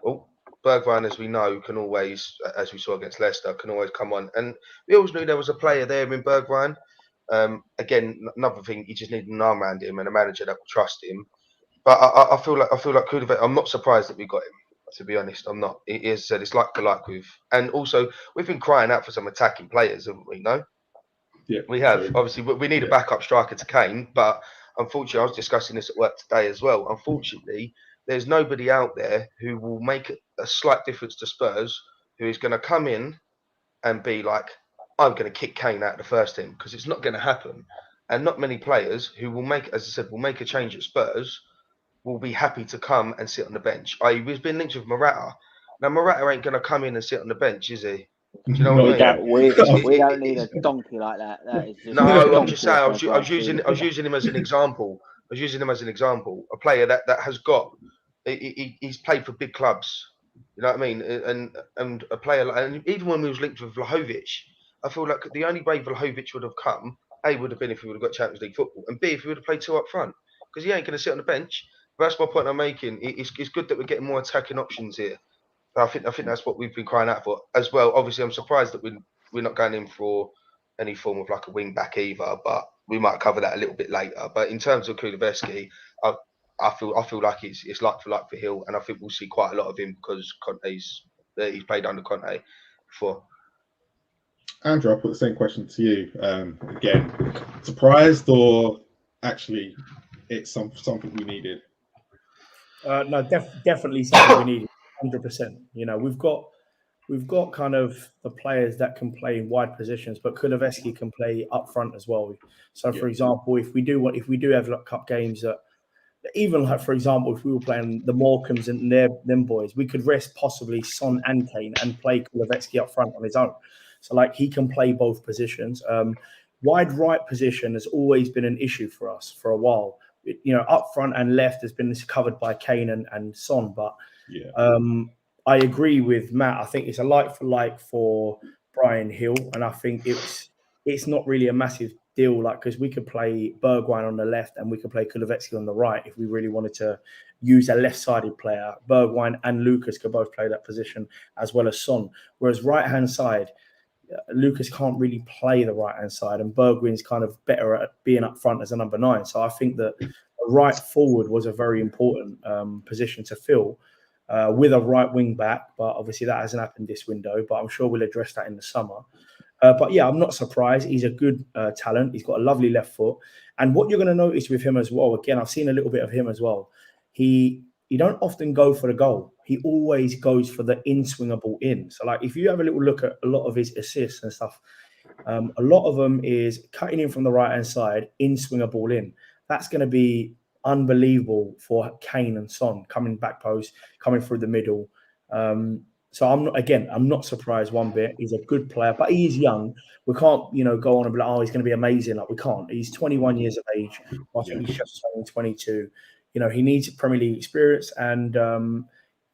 as we know, can always, as we saw against Leicester, can always come on. And we always knew there was a player there in Bergwijn. Again, another thing, you just need an arm around him and a manager that will trust him. But I feel like Kudovic, I'm not surprised that we got him. To be honest, I'm not. It is said it's like for like with, and also we've been crying out for some attacking players, haven't we? No, Yeah, we have. true. Obviously, we need a backup striker to Kane, but unfortunately, I was discussing this at work today as well. Unfortunately, there's nobody out there who will make a slight difference to Spurs, who is going to come in and be like, I'm going to kick Kane out of the first team, because it's not going to happen. And not many players who will make, as I said, will make a change at Spurs will be happy to come and sit on the bench. We've been linked with Morata. Now, Morata ain't going to come in and sit on the bench, is he? Do you know what I mean? We don't need a donkey like that. That is just no, I'm just saying. I was donkey using him as an example. I was using him as an example. A player that has got. He's played for big clubs. You know what I mean? And a player like, and even when we was linked with Vlahovic, I feel like the only way Vlahovic would have come, A, would have been if he would have got Champions League football, and B, if he would have played two up front, because he ain't going to sit on the bench. That's my point I'm making. It's good that we're getting more attacking options here. I think that's what we've been crying out for as well. Obviously, I'm surprised that we're not going in for any form of like a wing back either, but we might cover that a little bit later. But in terms of Kulusevski, I feel like it's like for Hill, and I think we'll see quite a lot of him because he's played under Conte before. Andrew, I'll put the same question to you. Again, surprised or actually it's something we needed? No, definitely something we needed, 100%. You know, we've got kind of the players that can play in wide positions, but Kulusevski can play up front as well. So, for example, if we do have like cup games that, even like for example, if we were playing the Morecambes and them boys, we could rest possibly Son and Kane and play Kulusevski up front on his own. So like he can play both positions. Wide right position has always been an issue for us for a while. You know, up front and left has been covered by Kane and Son, but I agree with Matt. I think it's a like for Brian Hill, and I think it's not really a massive deal, like, because we could play Bergwijn on the left and we could play Kulusevski on the right if we really wanted to use a left-sided player. Bergwijn and Lucas could both play that position as well as Son. Whereas right-hand side, Lucas can't really play the right-hand side, and Bergwijn's kind of better at being up front as a number 9. So I think that a right forward was a very important position to fill with a right wing back. But obviously that hasn't happened this window, but I'm sure we'll address that in the summer. But yeah, I'm not surprised. He's a good talent. He's got a lovely left foot. And what you're going to notice with him as well, again, I've seen a little bit of him as well. He don't often go for the goal. He always goes for the in-swingable in. So like if you have a little look at a lot of his assists and stuff, a lot of them is cutting in from the right-hand side, in-swingable in. That's going to be unbelievable for Kane and Son coming back post, coming through the middle. So I'm not surprised one bit. He's a good player, but he is young. We can't, go on and be like, oh, he's going to be amazing. Like we can't. He's 21 years of age. I think he's just turning 22. He needs Premier League experience, and I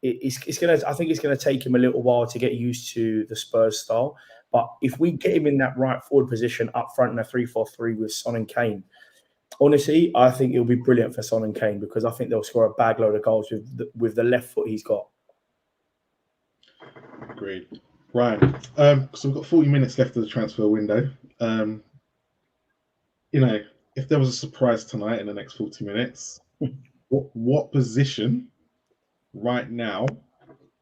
think it's gonna take him a little while to get used to the Spurs style. But if we get him in that right forward position up front in a 3-4-3 with Son and Kane, honestly, I think it'll be brilliant for Son and Kane, because I think they'll score a bag load of goals with the left foot he's got. Agreed. Right. So we've got 40 minutes left of the transfer window. If there was a surprise tonight in the next 40 minutes, what position right now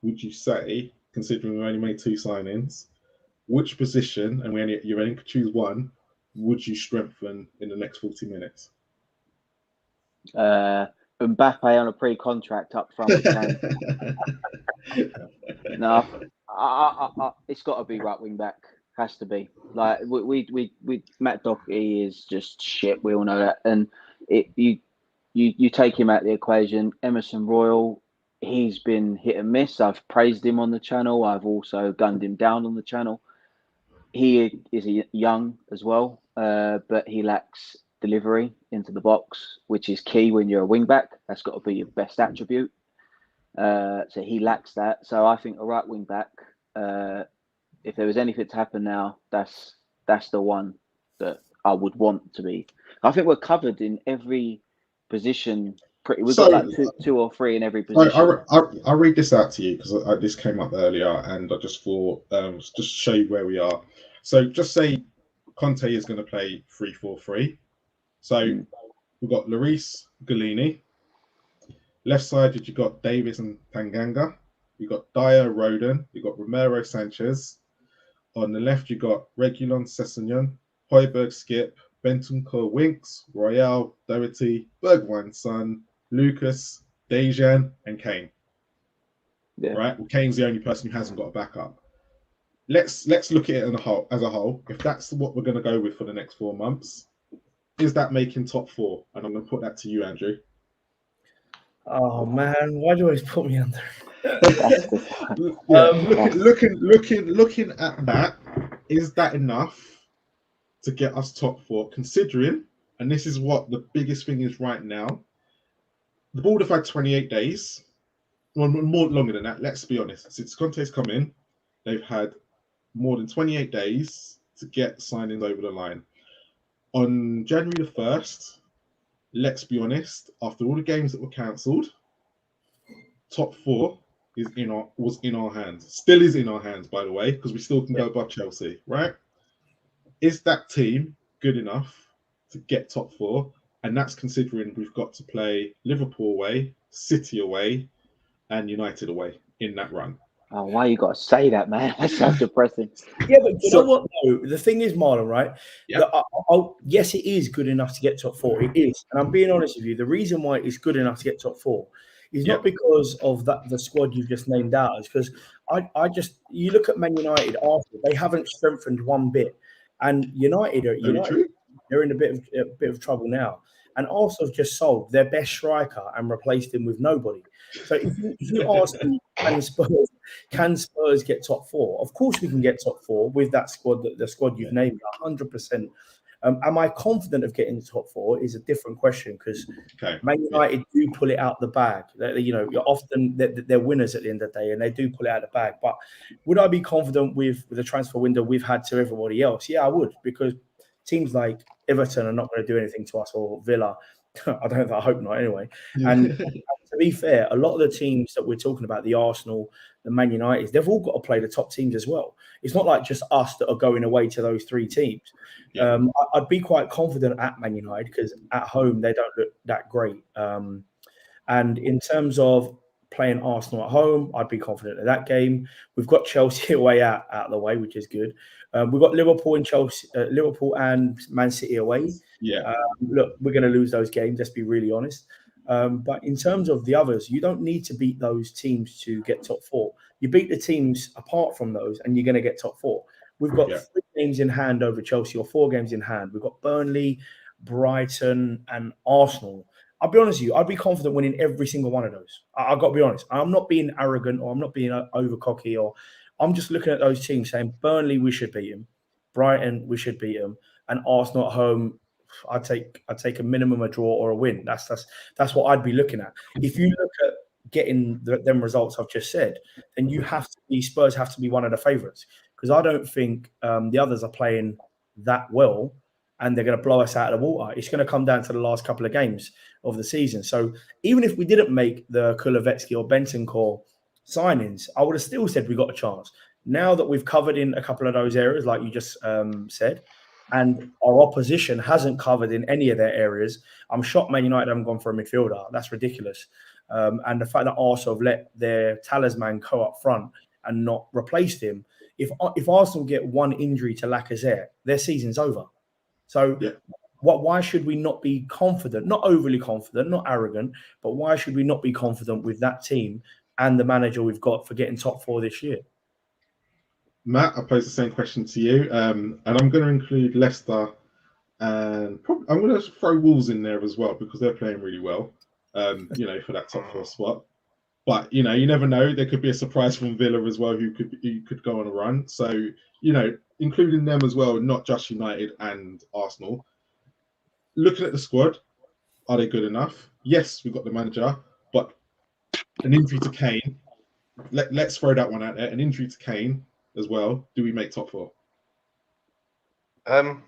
would you say, considering we only made 2 signings, which position, and you only could choose one, would you strengthen in the next 40 minutes? Mbappe on a pre-contract up front with Kane. No, it's got to be right wing back. Has to be. Like we Matt Doherty is just shit. We all know that. And you take him out of the equation. Emerson Royal, he's been hit and miss. I've praised him on the channel. I've also gunned him down on the channel. He is young as well, but he lacks delivery into the box, which is key when you're a wing back. That's got to be your best attribute. So he lacks that. So I think a right wing back, if there was anything to happen now, that's the one that I would want to be. I think we're covered in every position. We've got like two or three in every position. I'll read this out to you, because this came up earlier, and I just thought just show you where we are. So just say Conte is going to play 3-4-3. So we've got Lloris, Galini. Left side, you've got Davis and Tanganga. You've got Dyer, Roden. You've got Romero, Sanchez. On the left, you've got Reguilon, Sessegnon, Højbjerg, Skip, Bentancur, Winks, Royale, Doherty, Bergwijn, Son, Lucas, Dejan, and Kane. Yeah. Right? Well, Kane's the only person who hasn't got a backup. Let's look at it as a whole. If that's what we're going to go with for the next 4 months, is that making top 4? And I'm going to put that to you, Andrew. Oh man, why do you always put me under? Looking at that, is that enough to get us top 4? Considering, and this is what the biggest thing is right now, the board have had 28 days, well, more longer than that. Let's be honest. Since Conte's come in, they've had more than 28 days to get signings over the line. On January the 1st, let's be honest, after all the games that were cancelled, top 4 was in our hands. Still is in our hands, by the way, because we still can go above Chelsea, right? Is that team good enough to get top 4? And that's considering we've got to play Liverpool away, City away, and United away in that run. Oh, why you got to say that, man? That's so depressing. Yeah, but you know what, though? The thing is, Marlon, right? Yeah. Yes, it is good enough to get top 4. It is. And I'm being honest with you. The reason why it's good enough to get top 4 is not because of the squad you've just named out. It's because you look at Man United, Arsenal, they haven't strengthened one bit. And United, they're in a bit of trouble now. And Arsenal have just sold their best striker and replaced him with nobody. So if you ask me, can Spurs get top 4? Of course we can get top 4 with that squad, the squad you've named, 100%. Am I confident of getting top 4 is a different question, because Man United do pull it out the bag. You're often they're winners at the end of the day, and they do pull it out the bag. But would I be confident with the transfer window we've had to everybody else? Yeah, I would, because teams like Everton are not going to do anything to us, or Villa. I hope not anyway. And to be fair, a lot of the teams that we're talking about, the Arsenal, the Man United, they've all got to play the top teams as well. It's not like just us that are going away to those 3 teams. Yeah. I'd be quite confident at Man United, because at home they don't look that great. And in terms of playing Arsenal at home, I'd be confident in that game. We've got Chelsea away out of the way, which is good. We've got Liverpool and Man City away. Yeah. Look, we're going to lose those games. Let's be really honest. But in terms of the others, you don't need to beat those teams to get top 4. You beat the teams apart from those, and you're going to get top 4. We've got 3 games in hand over Chelsea, or 4 games in hand. We've got Burnley, Brighton, and Arsenal. I'll be honest with you, I'd be confident winning every single one of those. I've got to be honest. I'm not being arrogant, or I'm not being over cocky, or I'm just looking at those teams saying, Burnley, we should beat them. Brighton, we should beat them. And Arsenal at home, I'd take a minimum a draw or a win. That's what I'd be looking at. If you look at getting them results I've just said, then Spurs have to be one of the favourites, because I don't think the others are playing that well, and they're going to blow us out of the water. It's going to come down to the last couple of games of the season. So even if we didn't make the Kulusevski or Bentancur signings, I would have still said we got a chance. Now that we've covered in a couple of those areas, like you just said, and our opposition hasn't covered in any of their areas, I'm shocked Man United haven't gone for a midfielder. That's ridiculous. And the fact that Arsenal have let their talisman go up front and not replaced him. If Arsenal get one injury to Lacazette, their season's over. So why should we not be confident, not overly confident, not arrogant, but why should we not be confident with that team and the manager we've got for getting top 4 this year? Matt, I pose the same question to you, and I'm going to include Leicester, and I'm going to throw Wolves in there as well, because they're playing really well, for that top 4 spot. But you never know. There could be a surprise from Villa as well, who could go on a run. So including them as well, not just United and Arsenal. Looking at the squad, are they good enough? Yes, we've got the manager, but an injury to Kane. Let's throw that one out there. An injury to Kane as well. Do we make top 4? I'm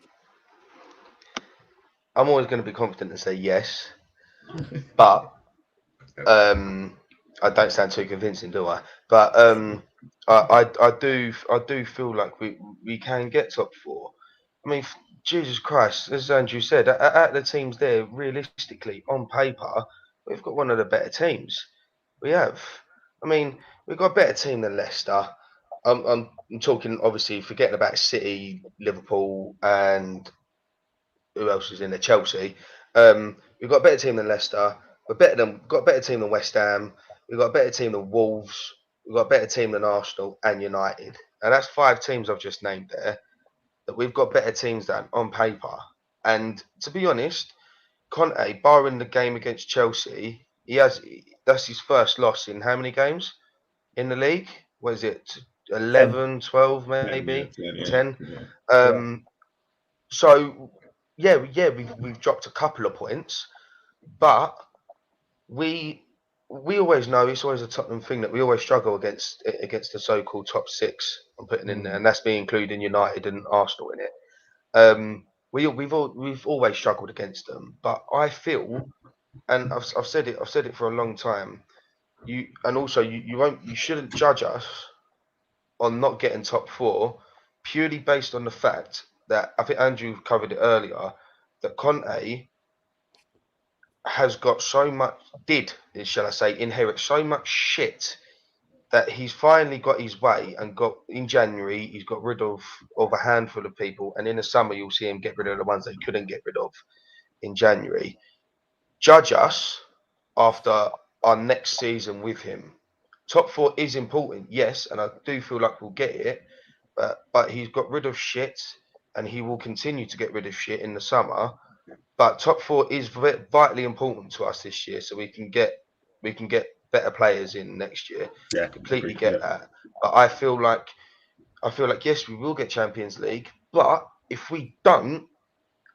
always going to be confident and say yes, but I don't sound too convincing, do I? But I do feel like we can get top 4. I mean, Jesus Christ, as Andrew said, at the teams there, realistically, on paper, we've got one of the better teams. We have. I mean, we've got a better team than Leicester. I'm talking, obviously, forgetting about City, Liverpool, and who else is in there? Chelsea. We've got a better team than Leicester. Got a better team than West Ham. We've got a better team than Wolves. We've got a better team than Arsenal and United. And that's 5 teams I've just named there that we've got better teams than on paper. And to be honest, Conte, barring the game against Chelsea, that's his first loss in how many games in the league? What is it? 11, 12 maybe? 10. So we've dropped a couple of points, but we always know it's always a Tottenham thing that we always struggle against the so-called top 6. I'm putting in there, and that's me including United and Arsenal in it. We've always struggled against them, but I feel, and I've said it for a long time. You shouldn't judge us on not getting top 4 purely based on the fact that I think Andrew covered it earlier that Conte has got shall I say, inherit so much shit that he's finally got his way and got in January he's got rid of a handful of people, and in the summer you'll see him get rid of the ones they couldn't get rid of in January. Judge us after our next season with him. Top 4 is important, yes, and I do feel like we'll get it, but he's got rid of shit and he will continue to get rid of shit in the summer. But top 4 is vitally important to us this year, so we can get better players in next year. Yeah, Completely get that. But I feel like yes, we will get Champions League, but if we don't,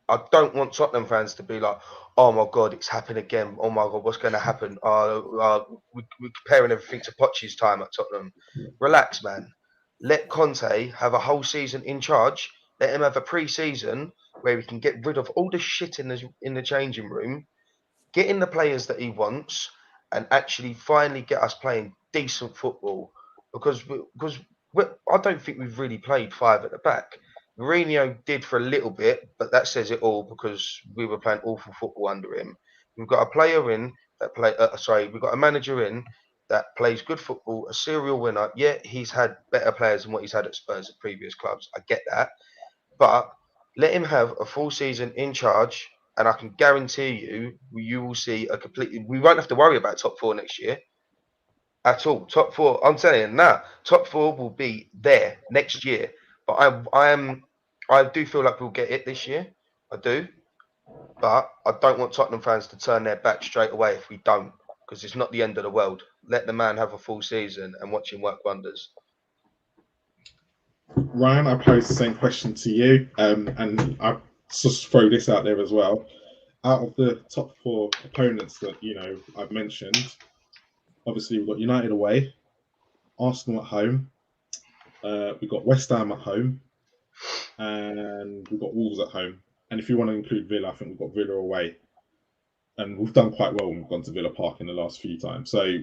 I don't want Tottenham fans to be like, oh my God, it's happened again. Oh my God, what's going to happen? We're comparing everything to Poch's time at Tottenham. Relax, man. Let Conte have a whole season in charge. Let him have a pre-season where we can get rid of all the shit in the changing room, get in the players that he wants, and actually finally get us playing decent football. Because I don't think we've really played 5 at the back. Mourinho did for a little bit, but that says it all because we were playing awful football under him. We've got a player in that we've got a manager in that plays good football, a serial winner. Yeah, he's had better players than what he's had at Spurs at previous clubs. I get that. But let him have a full season in charge, and I can guarantee you will see we won't have to worry about top 4 next year at all. Top 4, I'm telling you now, top 4 will be there next year. But I do feel like we'll get it this year. I do. But I don't want Tottenham fans to turn their back straight away if we don't, because it's not the end of the world. Let the man have a full season and watch him work wonders. Ryan, I pose the same question to you, and I just throw this out there as well. Out of the top 4 opponents that I've mentioned, obviously we've got United away, Arsenal at home, we've got West Ham at home, and we've got Wolves at home. And if you want to include Villa, I think we've got Villa away, and we've done quite well when we've gone to Villa Park in the last few times. So,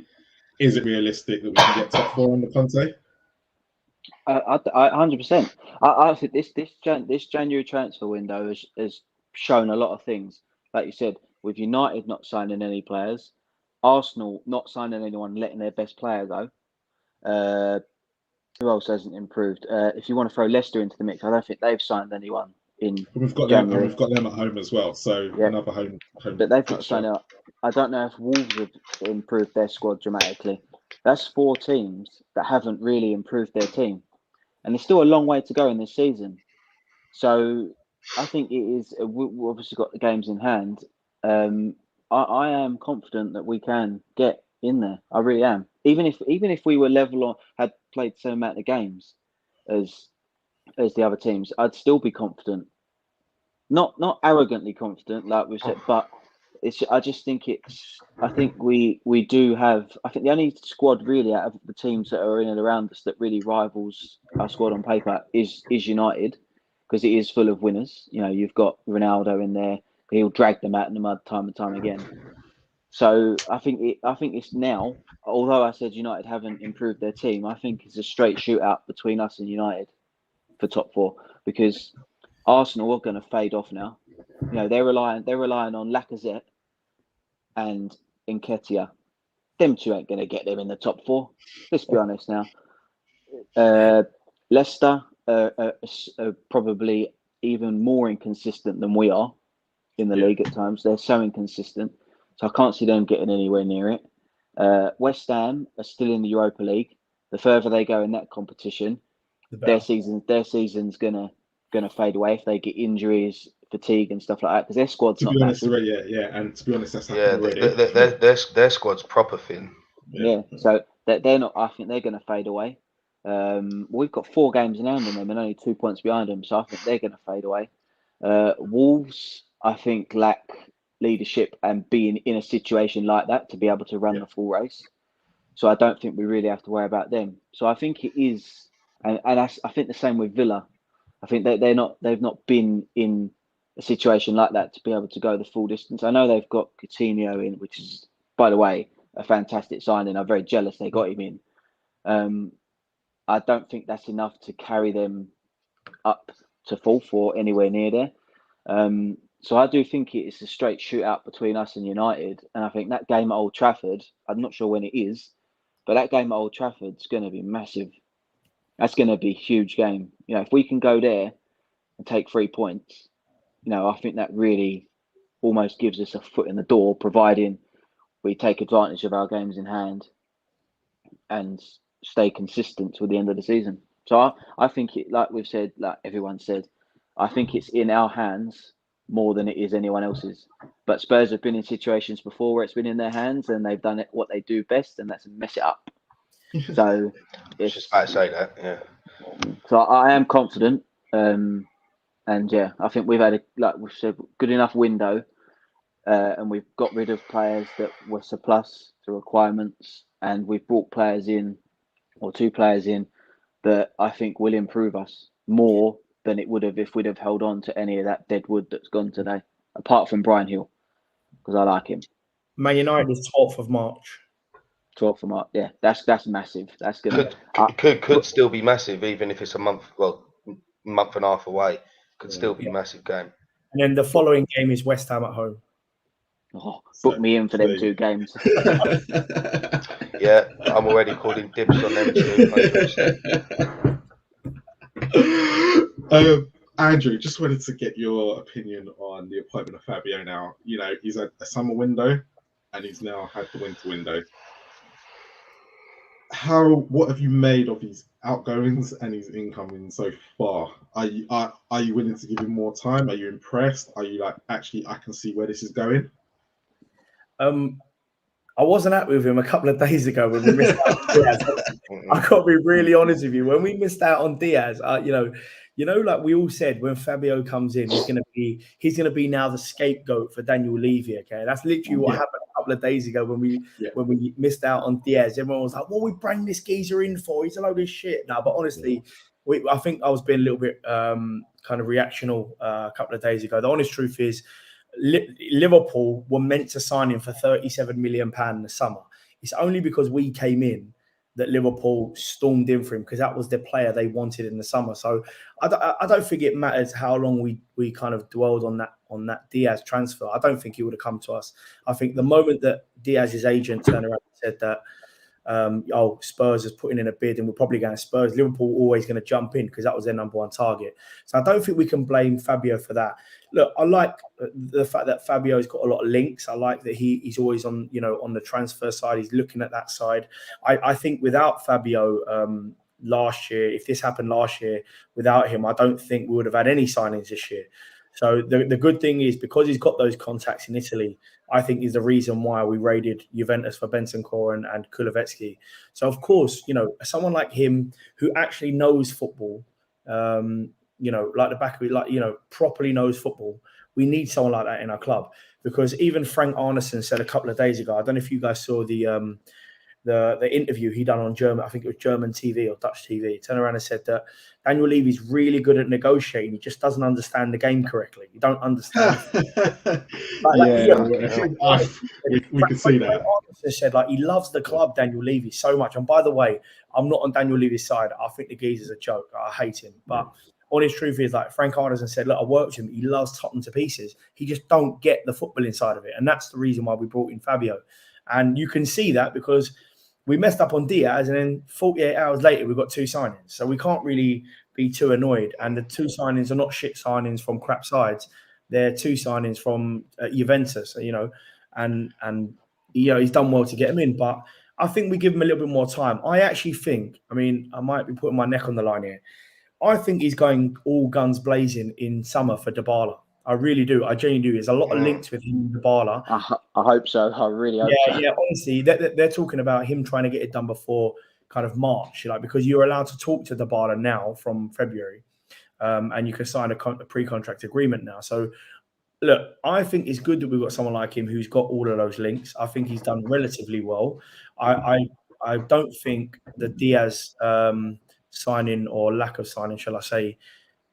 is it realistic that we can get top 4 on the Conte? 100%. I think this January transfer window has shown a lot of things. Like you said, with United not signing any players, Arsenal not signing anyone, letting their best player go. Who else hasn't improved? If you want to throw Leicester into the mix, I don't think they've signed anyone in January. We've got them at home as well, so another home. But they've not signed out. I don't know if Wolves have improved their squad dramatically. That's 4 teams that haven't really improved their team. And there's still a long way to go in this season. So I think it is. We've obviously got the games in hand. I am confident that we can get in there. I really am. Even if we were level on, had played the same amount of games as the other teams, I'd still be confident. Not arrogantly confident, like we said, but I just think I think we do have. I think the only squad really out of the teams that are in and around us that really rivals our squad on paper is United, because it is full of winners. You've got Ronaldo in there; he'll drag them out in the mud time and time again. So I think it's now. Although I said United haven't improved their team, I think it's a straight shootout between us and United for top 4, because Arsenal are going to fade off now. You know, they're relying on Lacazette and Nketiah. Them two ain't going to get them in the top 4. Let's be honest now. Leicester are probably even more inconsistent than we are in the league at times. They're so inconsistent. So I can't see them getting anywhere near it. West Ham are still in the Europa League. The further they go in that competition, their season's gonna fade away if they get injuries, fatigue, and stuff like that. Because their squad's not massive. And to be honest, that's happened already. Their squad's proper thin. Yeah, so they're not. I think they're going to fade away. We've got 4 games in hand on them and only 2 points behind them, so I think they're going to fade away. Wolves, I think, lack leadership and being in a situation like that to be able to run the full race. So I don't think we really have to worry about them. So I think it is, and I think the same with Villa. I think that they've not been in a situation like that to be able to go the full distance. I know they've got Coutinho in, which is, by the way, a fantastic signing. I'm very jealous they got him in. I don't think that's enough to carry them up to 4th or anywhere near there. So I do think it's a straight shootout between us and United. And I think that game at Old Trafford, I'm not sure when it is, but that game at Old Trafford is going to be massive. That's going to be a huge game. You know, if we can go there and take 3 points, you know, I think that really almost gives us a foot in the door, providing we take advantage of our games in hand and stay consistent till the end of the season. So I think it, like we've said, like everyone said, I think it's in our hands more than it is anyone else's. But Spurs have been in situations before where it's been in their hands and they've done it what they do best, and that's mess it up. So it's just about to say that, yeah. So I am confident, and yeah, I think we've had like we've said, good enough window, and we've got rid of players that were surplus to requirements, and we've brought players in, or 2 players in, that I think will improve us more than it would have if we'd have held on to any of that dead wood that's gone today, apart from Brian Hill, because I like him. Man United is 12th of March. 12th of March, yeah, that's massive. That's gonna could still be massive, even if it's a month and a half away. Could still be a massive game. And then the following game is West Ham at home. Oh, book me in for them 2 games. Yeah, I'm already calling dibs on them 2. Andrew, just wanted to get your opinion on the appointment of Fabio now. You know, he's had a summer window and he's now had the winter window. What have you made of his outgoings and his incoming so far? Are you willing to give him more time? Are you impressed? Are you like, actually, I can see where this is going? I wasn't happy with him a couple of days ago when we missed out on Diaz. I got to be really honest with you. When we missed out on Diaz, you know, like we all said, when Fabio comes in, he's going to be now the scapegoat for Daniel Levy. Okay, that's literally what happened a couple of days ago when we missed out on Diaz. Everyone was like, "What we bring this geezer in for? He's a load of shit." Now, but honestly, I think I was being a little bit kind of reactional a couple of days ago. The honest truth is, Liverpool were meant to sign him for £37 million in the summer. It's only because we came in that Liverpool stormed in for him, because that was the player they wanted in the summer. So I don't think it matters how long we kind of dwelled on that Diaz transfer. I don't think he would have come to us. I think the moment that Diaz's agent turned around and said that, Spurs is putting in a bid and we're probably going to Spurs, Liverpool always going to jump in because that was their number 1 target. So I don't think we can blame Fabio for that. Look, I like the fact that Fabio's got a lot of links. I like that he's always on the transfer side. He's looking at that side. I think without Fabio last year, if this happened last year, without him, I don't think we would have had any signings this year. So the good thing is, because he's got those contacts in Italy, I think is the reason why we raided Juventus for Bentancur and Kulusevski. So, of course, someone like him who actually knows football, like the back of it, properly knows football. We need someone like that in our club, because even Frank Arneson said a couple of days ago, I don't know if you guys saw the interview he done on German, I think it was German TV or Dutch TV. He turned around and said that Daniel Levy's really good at negotiating. He just doesn't understand the game correctly. You don't understand. We can see that. He said he loves the club, Daniel Levy, so much. And by the way, I'm not on Daniel Levy's side. I think the geezer's a joke. I hate him. But honest truth is, like Frank Arderson said, look, I worked with him. He loves Tottenham to pieces. He just don't get the football inside of it. And that's the reason why we brought in Fabio. And you can see that because we messed up on Diaz, and then 48 hours later, we got 2 signings. So we can't really be too annoyed. And the 2 signings are not shit signings from crap sides. They're 2 signings from Juventus, and he's done well to get him in. But I think we give him a little bit more time. I actually think, I might be putting my neck on the line here. I think he's going all guns blazing in summer for Dybala. I really do. I genuinely do. There's a lot of links with him and Dybala. I hope so. I really hope so. Yeah, honestly, they're talking about him trying to get it done before kind of March, because you're allowed to talk to Dybala now from February, and you can sign a pre-contract agreement now. So, look, I think it's good that we've got someone like him who's got all of those links. I think he's done relatively well. I don't think the Diaz signing, or lack of signing, shall I say,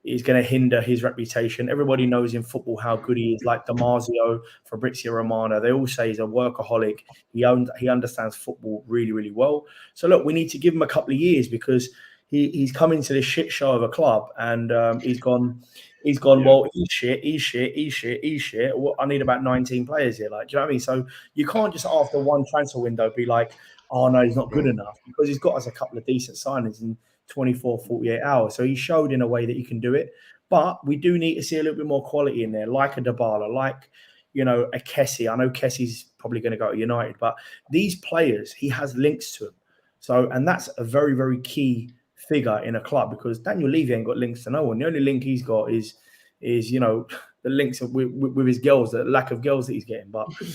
is going to hinder his reputation. Everybody knows in football how good he is, like Damasio, Fabrizio Romano. They all say he's a workaholic. He understands football really, really well. So, look, we need to give him a couple of years because he's come into this shit show of a club, and he's gone, well, he's shit. Well, I need about 19 players here. Like, do you know what I mean? So you can't just after one transfer window be like, oh, no, he's not good enough, because he's got us a couple of decent signings in 24, 48 hours. So he showed in a way that he can do it. But we do need to see a little bit more quality in there, like a Dybala, like, a Kessie. I know Kessie's probably going to go to United, but these players, he has links to them. So, and that's a very, very key figure in a club, because Daniel Levy ain't got links to no one. The only link he's got is the links with his girls, the lack of girls that he's getting. But you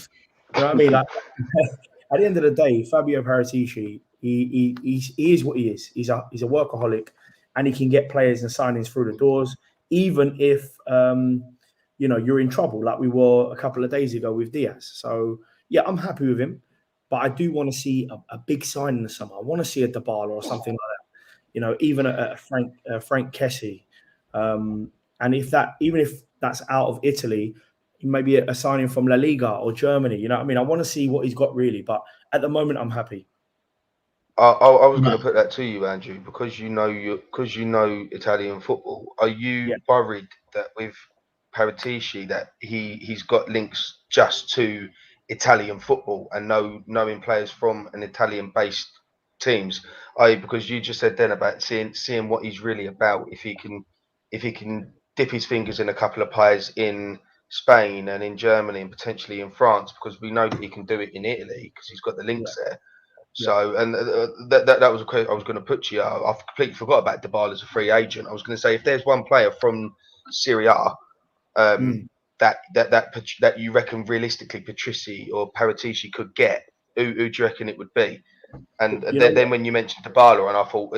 know what I mean? Like, at the end of the day, Fabio Paratici, he is what he is. He's a workaholic, and he can get players and signings through the doors, even if you're in trouble, like we were a couple of days ago with Diaz. So yeah, I'm happy with him, but I do want to see a big sign in the summer. I want to see a Dybala or something like that. Even a Frank Kessie, and even if that's out of Italy, maybe a signing from La Liga or Germany. You know what I mean? I want to see what he's got really, but at the moment, I'm happy. I was going to put that to you, Andrew, because you know Italian football. Are you worried that with Paratici that he's got links just to Italian football and knowing players from an Italian-based teams? Because you just said then about seeing what he's really about. If he can dip his fingers in a couple of pies in Spain and in Germany and potentially in France, because we know that he can do it in Italy because he's got the links there. So, and that was a question I was going to put to you. I've completely forgot about Dybala as a free agent. I was going to say, if there's one player from Serie A that you reckon realistically Patrici or Paratici could get, who do you reckon it would be? And then when you mentioned Dybala, and I thought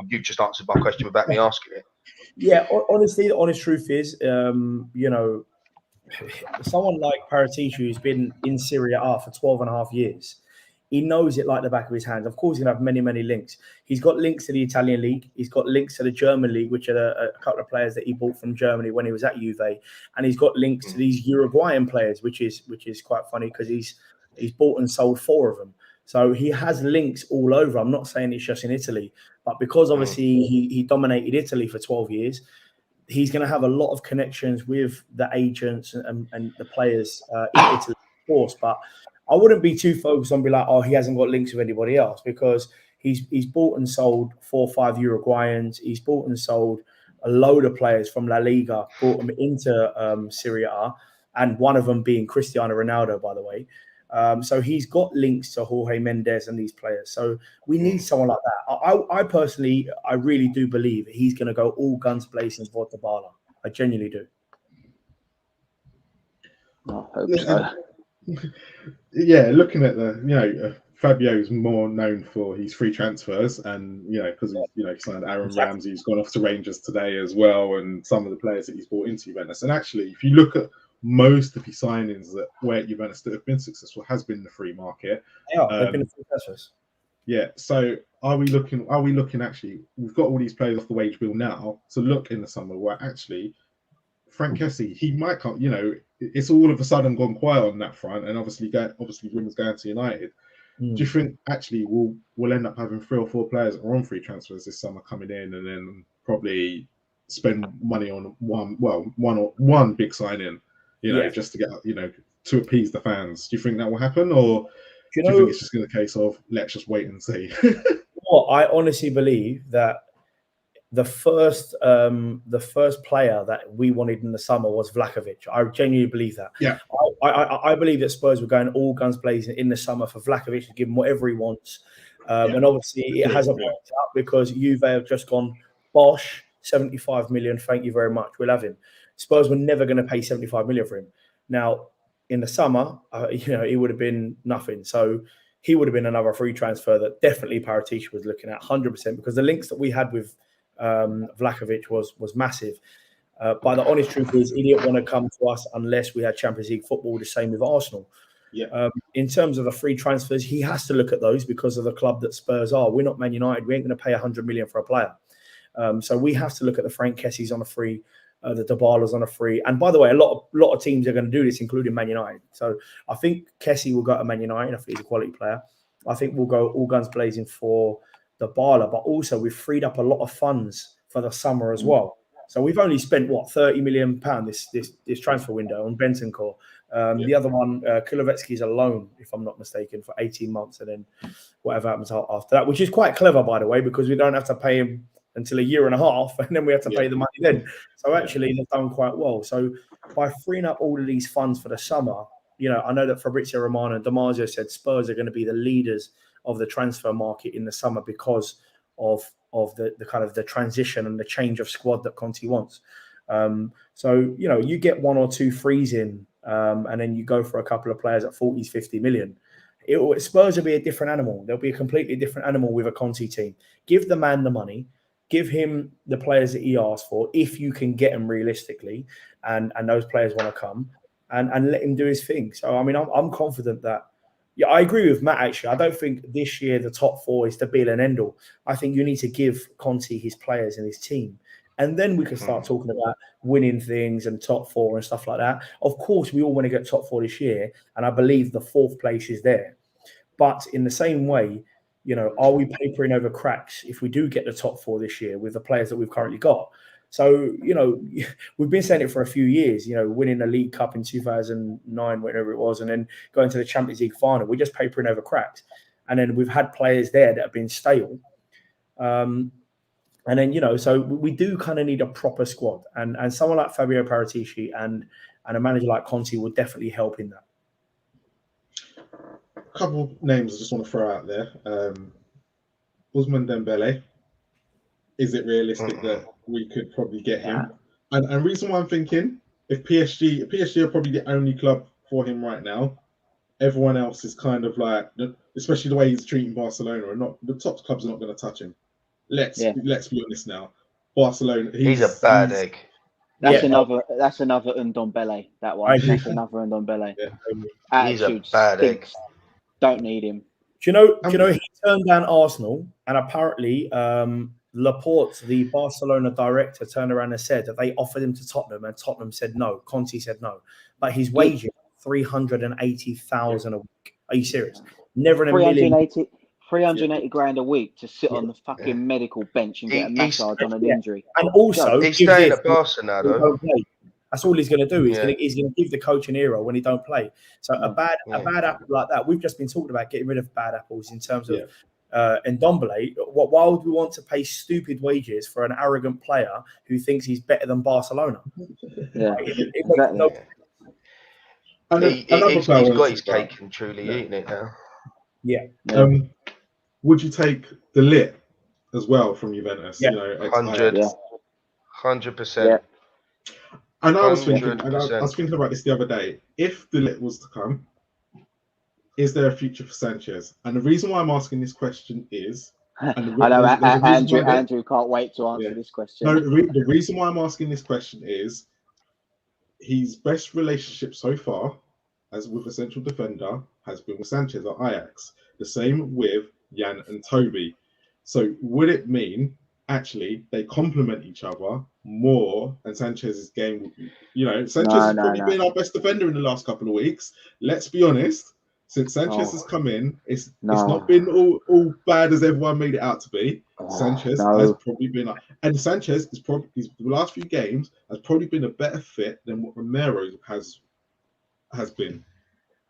you've just answered my question without me asking it. Yeah, honestly, the honest truth is, someone like Paratici, who's been in Serie A for 12 and a half years, he knows it like the back of his hand. Of course, he's going to have many, many links. He's got links to the Italian league. He's got links to the German league, which are a couple of players that he bought from Germany when he was at Juve. And he's got links to these Uruguayan players, which is quite funny because he's bought and sold 4 of them. So he has links all over. I'm not saying it's just in Italy, but because obviously he dominated Italy for 12 years, he's going to have a lot of connections with the agents and the players in Italy, of course. But I wouldn't be too focused on be like, oh, he hasn't got links with anybody else, because he's bought and sold 4 or 5 Uruguayans. He's bought and sold a load of players from La Liga, brought them into Serie A, and one of them being Cristiano Ronaldo, by the way. So he's got links to Jorge Mendes and these players. So we need someone like that. I personally, I really do believe he's going to go all guns blazing for Dybala. I genuinely do. I hope so. Yeah, looking at Fabio's more known for his free transfers, and because he signed Aaron Ramsey, he's gone off to Rangers today as well, and some of the players that he's brought into Juventus. And actually, if you look at most of his signings where Juventus have been successful has been the free market. Yeah, they've been the free transfers. Yeah. So are we looking actually, we've got all these players off the wage bill now to look in the summer where actually Frank Kessie, he might come, it's all of a sudden gone quiet on that front, and obviously rumors going to United. Do you think actually we'll end up having 3 or 4 players that are on free transfers this summer coming in, and then probably spend money on one big signing, just to get to appease the fans? Do you think that will happen, or do you think it's just going to be a case of let's just wait and see? Well, I honestly believe that the first player that we wanted in the summer was Vlahovic. I genuinely believe that. Yeah, I believe that Spurs were going all guns blazing in the summer for Vlahovic to give him whatever he wants. And obviously it hasn't worked out because Juve have just gone, bosh, 75 million. Thank you very much. We'll have him. Spurs were never going to pay 75 million for him. Now, in the summer, it would have been nothing. So he would have been another free transfer that definitely Paratici was looking at 100%, because the links that we had with Vlahovic was massive. But the honest truth is, he didn't want to come to us unless we had Champions League football. The same with Arsenal. Yeah. In terms of the free transfers, he has to look at those because of the club that Spurs are. We're not Man United. We ain't going to pay 100 million for a player. So we have to look at the Frank Kessies on a free, the Dybalas on a free. And by the way, a lot of teams are going to do this, including Man United. So I think Kessie will go to Man United. I think he's a quality player. I think we'll go all guns blazing for Dybala, but also we've freed up a lot of funds for the summer as well. So we've only spent £30 million this transfer window on Bentancur. The other one, Kulovetsky's a loan, if I'm not mistaken, for 18 months, and then whatever happens after that, which is quite clever, by the way, because we don't have to pay him until a year and a half, and then we have to pay the money then. So actually, they've done quite well. So by freeing up all of these funds for the summer, I know that Fabrizio Romano and Damasio said Spurs are going to be the leaders of the transfer market in the summer because of the kind of the transition and the change of squad that Conte wants. So you get 1 or 2 frees in, and then you go for a couple of players at 40s, 50 million. Spurs will be a different animal. They'll be a completely different animal with a Conte team. Give the man the money, give him the players that he asked for, if you can get them realistically, and those players want to come, and let him do his thing. So I mean, I'm confident that. Yeah, I agree with Matt, actually. I don't think this year the top 4 is the be and end all. I think you need to give Conte his players and his team. And then we can start talking about winning things and top 4 and stuff like that. Of course, we all want to get top 4 this year. And I believe the 4th place is there. But in the same way, are we papering over cracks if we do get the top 4 this year with the players that we've currently got? So, we've been saying it for a few years, winning the League Cup in 2009, whatever it was, and then going to the Champions League final. We're just papering over cracks. And then we've had players there that have been stale. And then, so we do kind of need a proper squad. And someone like Fabio Paratici and a manager like Conte will definitely help in that. A couple of names I just want to throw out there. Ousmane Dembele. Is it realistic that we could probably get him? And reason why I'm thinking, if PSG are probably the only club for him right now, everyone else is kind of like, especially the way he's treating Barcelona, and not the top clubs are not going to touch him. Let's be honest now. Barcelona, he's a bad egg. That's another Ndombele. That one. That's another Ndombele. Yeah. He's a bad egg. Don't need him. Do you know he turned down Arsenal, and apparently Laporte, the Barcelona director, turned around and said that they offered him to Tottenham, and Tottenham said no. Conte said no, but his wages 380,000 a week. Are you serious? Never in a million. 380 grand a week to sit on the fucking medical bench and get a massage on an injury. And also, he's staying at Barcelona though. That's all he's going to do. He's going to give the coach an euro when he don't play. So a bad apple like that. We've just been talking about getting rid of bad apples in terms of Ndombele. Why would we want to pay stupid wages for an arrogant player who thinks he's better than Barcelona? Exactly. He's got his cake and truly eating it now. Yeah. Would you take the lit as well from Juventus? Yeah. 100%. Yeah. And I was thinking about this the other day. If the lit was to come, is there a future for Sanchez? And the reason why I'm asking this question is, I know Andrew can't wait to answer this question. No, the reason why I'm asking this question is his best relationship so far, as with a central defender, has been with Sanchez at Ajax. The same with Jan and Toby. So would it mean actually they complement each other more, and Sanchez's game, Sanchez has probably been our best defender in the last couple of weeks. Let's be honest. Since Sanchez Oh. has come in, it's No. not been all bad as everyone made it out to be. Sanchez has probably been, and Sanchez is probably the last few games has probably been a better fit than what Romero has been.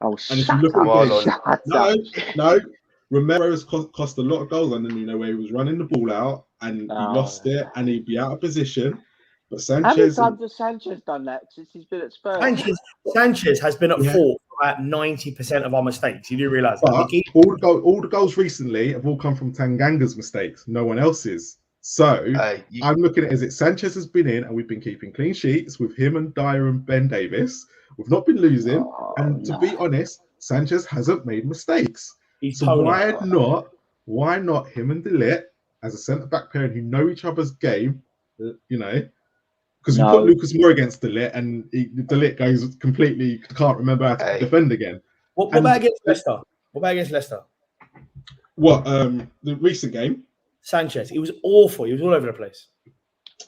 Oh, And if you look at the game, shut up. no, Romero has cost a lot of goals under Nuno, where he was running the ball out and he lost it and he'd be out of position. But Sanchez, how many times has Sanchez done that since he's been at Spurs? Sanchez has been at fault for about 90% of our mistakes. You do realise that? All the goals recently have all come from Tanganga's mistakes, no one else's. So I'm looking at it. Sanchez has been in, and we've been keeping clean sheets with him and Dyer and Ben Davis. We've not been losing, and to be honest, Sanchez hasn't made mistakes. Why not him and De Ligt as a centre back pairing who know each other's game? You know, because you put Lucas Moore against De Ligt, and De Ligt goes completely can't remember how to defend again. What about against Leicester? What about against Leicester? What the recent game? Sanchez, he was awful. He was all over the place.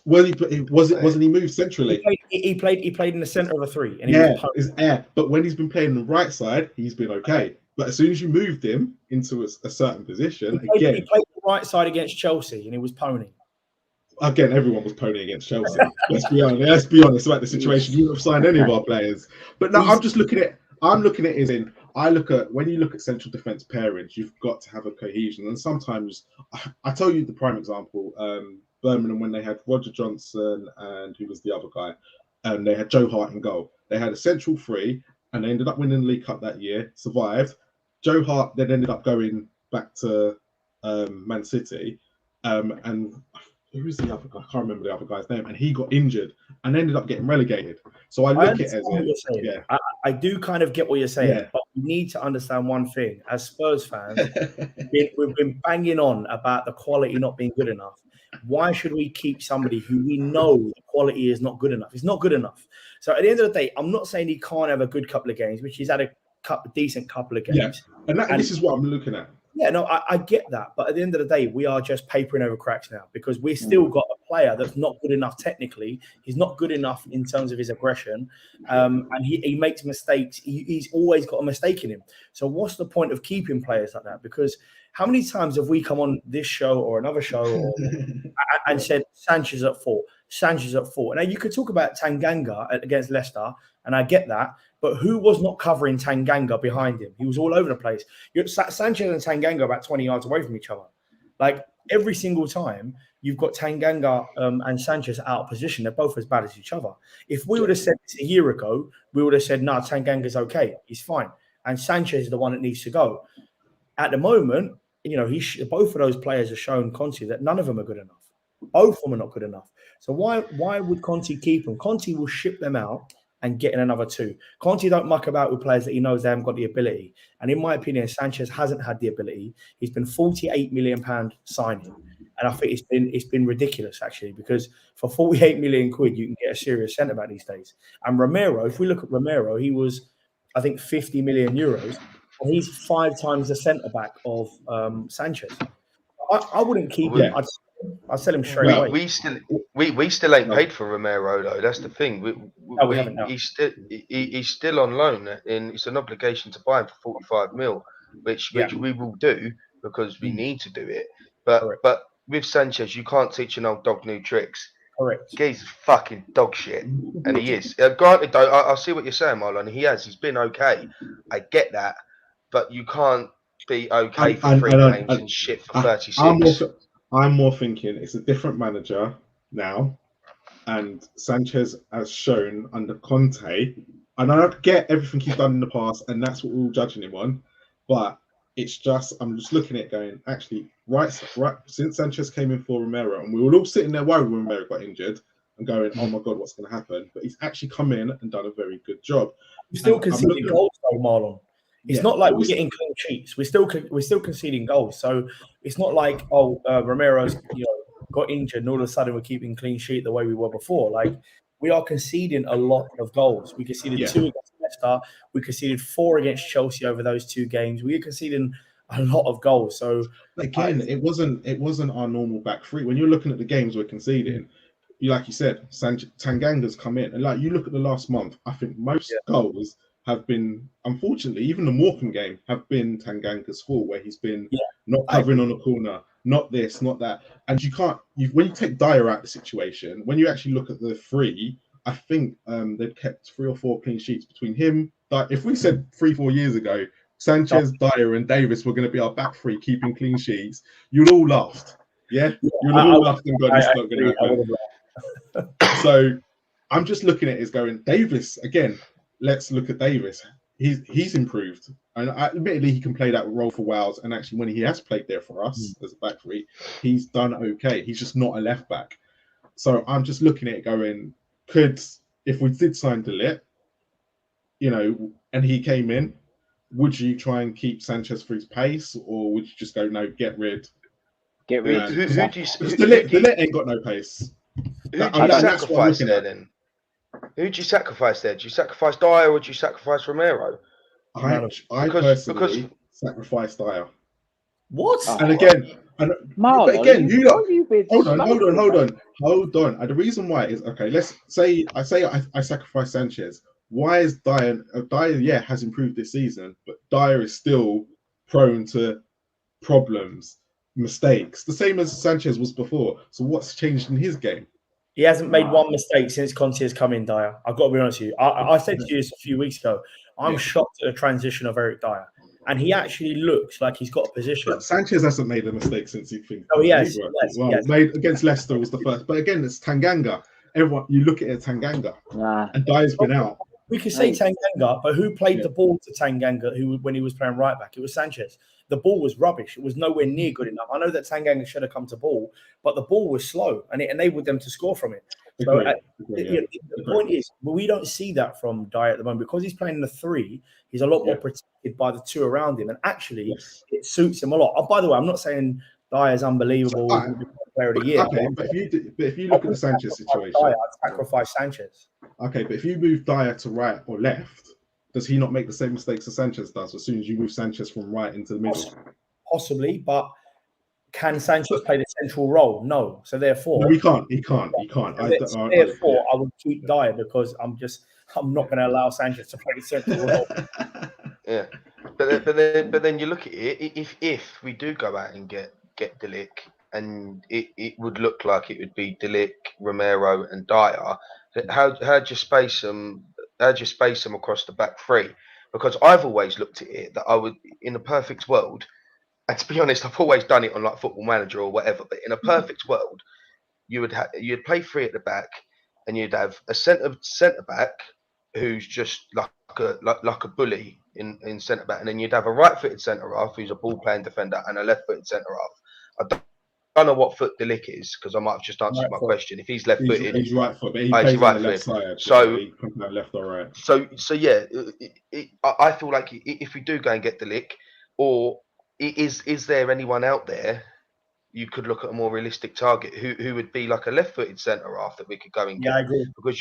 Well, wasn't he moved centrally? He played in the centre of a three, and But when he's been playing on the right side, he's been okay. But as soon as you moved him into a certain position, he played the right side against Chelsea, and he was ponying. Again, everyone was ponying against Chelsea. Let's be honest about the situation. You would have signed any of our players. But no, I'm looking at as in when you look at central defence pairings, you've got to have a cohesion. And sometimes I tell you the prime example, Birmingham, when they had Roger Johnson and who was the other guy, and they had Joe Hart in goal. They had a central three, and they ended up winning the League Cup that year, survived. Joe Hart then ended up going back to Man City, and who was the other guy? I can't remember the other guy's name. And he got injured and ended up getting relegated. So I look at it as I do kind of get what you're saying, but you need to understand one thing. As Spurs fans, we've been banging on about the quality not being good enough. Why should we keep somebody who we know the quality is not good enough? It's not good enough. So at the end of the day, I'm not saying he can't have a good couple of games, which he's had a decent couple of games. Yeah. And this is what I'm looking at. Yeah, no, I get that. But at the end of the day, we are just papering over cracks now because we've still got a player that's not good enough technically. He's not good enough in terms of his aggression. And he makes mistakes. He's always got a mistake in him. So what's the point of keeping players like that? Because how many times have we come on this show or another show and said Sanchez at fault? Sanchez at fault. Now, you could talk about Tanganga against Leicester, and I get that. But who was not covering Tanganga behind him? He was all over the place. Sanchez and Tanganga about 20 yards away from each other. Like every single time, you've got Tanganga and Sanchez out of position. They're both as bad as each other. If we would have said this a year ago, we would have said, no, Tanganga's okay. He's fine. And Sanchez is the one that needs to go. At the moment, both of those players have shown Conte that none of them are good enough. Both of them are not good enough. So why would Conte keep them? Conte will ship them out and get in another two. Conte don't muck about with players that he knows they haven't got the ability. And in my opinion, Sanchez hasn't had the ability. He's been £48 million signing. And I think it's been ridiculous, actually, because for 48 million quid, you can get a serious centre-back these days. And Romero, if we look at Romero, he was, I think, 50 million euros. And he's 5 times the centre-back of Sanchez. I wouldn't keep him. I'd sell him straight away. We still ain't paid for Romero though. That's the thing. We haven't. No. He's still on loan, and it's an obligation to buy him for 45 mil, which we will do because we need to do it. But with Sanchez, you can't teach an old dog new tricks. Correct. He's fucking dog shit, and he is. Granted, though, I see what you're saying, Marlon. He's been okay. I get that, but you can't be okay for 3 games and shit for 36. I'm more thinking it's a different manager now, and Sanchez has shown under Conte, and I get everything he's done in the past, and that's what we're all judging him on. But it's just I'm just looking at it going, actually, right since Sanchez came in for Romero, and we were all sitting there worried when Romero got injured and going, oh my god, what's going to happen? But he's actually come in and done a very good job. We're still conceding goals, though, Marlon. It's not like we're getting clean sheets. We're still conceding goals. So it's not like Romero's got injured and all of a sudden we're keeping clean sheet the way we were before. Like we are conceding a lot of goals. We conceded 2 against Leicester. We conceded 4 against Chelsea over those 2 games. We are conceding a lot of goals. So again, it wasn't our normal back three. When you're looking at the games we're conceding, like you said, Tanganga's come in, and like you look at the last month, I think most goals have been, unfortunately, even the Morecambe game have been Tanganga's fault, where he's been not I covering agree. on the corner, not this, not that. And you can't, when you take Dyer out of the situation, when you actually look at the three, I think they've kept 3 or 4 clean sheets between him. If we said 3-4 years ago, Sanchez, Dyer, and Davis were going to be our back three keeping clean sheets, you'd all laughed. Yeah, you'd have all laughed and gone, this is not going to happen. So I'm just looking at it as going, Davis, again, let's look at Davis. He's improved. And admittedly, he can play that role for Wales. And actually, when he has played there for us as a back three, he's done okay. He's just not a left back. So I'm just looking at it going, if we did sign De Ligt, and he came in, would you try and keep Sanchez for his pace, or would you just go, no, get rid? Get rid. Who do you Because De Ligt ain't got no pace. Who do you sacrifice there then? Who do you sacrifice there? Do you sacrifice Dyer or do you sacrifice Romero? I personally sacrifice Dyer. What? And again, Marlon, but again, hold on. And the reason why is, okay, let's say I sacrifice Sanchez. Why is Dyer? Dyer, has improved this season, but Dyer is still prone to problems, mistakes, the same as Sanchez was before. So what's changed in his game? He hasn't made one mistake since Conte has come in, Dyer. I've got to be honest with you. I said to you this a few weeks ago. I'm shocked at the transition of Eric Dyer. And he actually looks like he's got a position. But Sanchez hasn't made a mistake since he thinks. Oh, yes. Made against Leicester was the first. But again, it's Tanganga. Everyone, you look at it, Tanganga. And Dyer's been out. We could say Tanganga, but who played the ball to Tanganga when he was playing right back? It was Sanchez. The ball was rubbish. It was nowhere near good enough. I know that Tanganga should have come to ball, but the ball was slow and it enabled them to score from it. So the point is, we don't see that from Dyer at the moment because he's playing the 3. He's a lot more protected by the 2 around him, and actually, it suits him a lot. Oh, by the way, I'm not saying Dyer's unbelievable, player of the year. Okay, but if you look at the Sanchez situation, I'd sacrifice Sanchez. Okay, but if you move Dyer to right or left, does he not make the same mistakes as Sanchez does as soon as you move Sanchez from right into the middle? Possibly, but can Sanchez play the central role? No. So therefore, no, he can't. He can't. Therefore, I would keep Dyer because I'm not going to allow Sanchez to play the central role. Yeah, but then you look at it. If we do go out and get De Ligt, and it would look like it would be De Ligt, Romero, and Dyer. How do you space them? How do you space them across the back 3? Because I've always looked at it that I would, in a perfect world, and to be honest, I've always done it on like Football Manager or whatever. But in a perfect world, you'd play 3 at the back, and you'd have a centre back who's just like a bully in centre back, and then you'd have a right-footed centre half who's a ball-playing defender, and a left-footed centre half. I don't know what foot De Ligt is because I might have just answered my question. If he's left-footed, he's right foot, but he plays on the left side. So he comes down left or right. So yeah, I feel like if we do go and get De Ligt, or is there anyone out there you could look at a more realistic target who would be like a left-footed centre half that we could go and get? Yeah, I agree. Because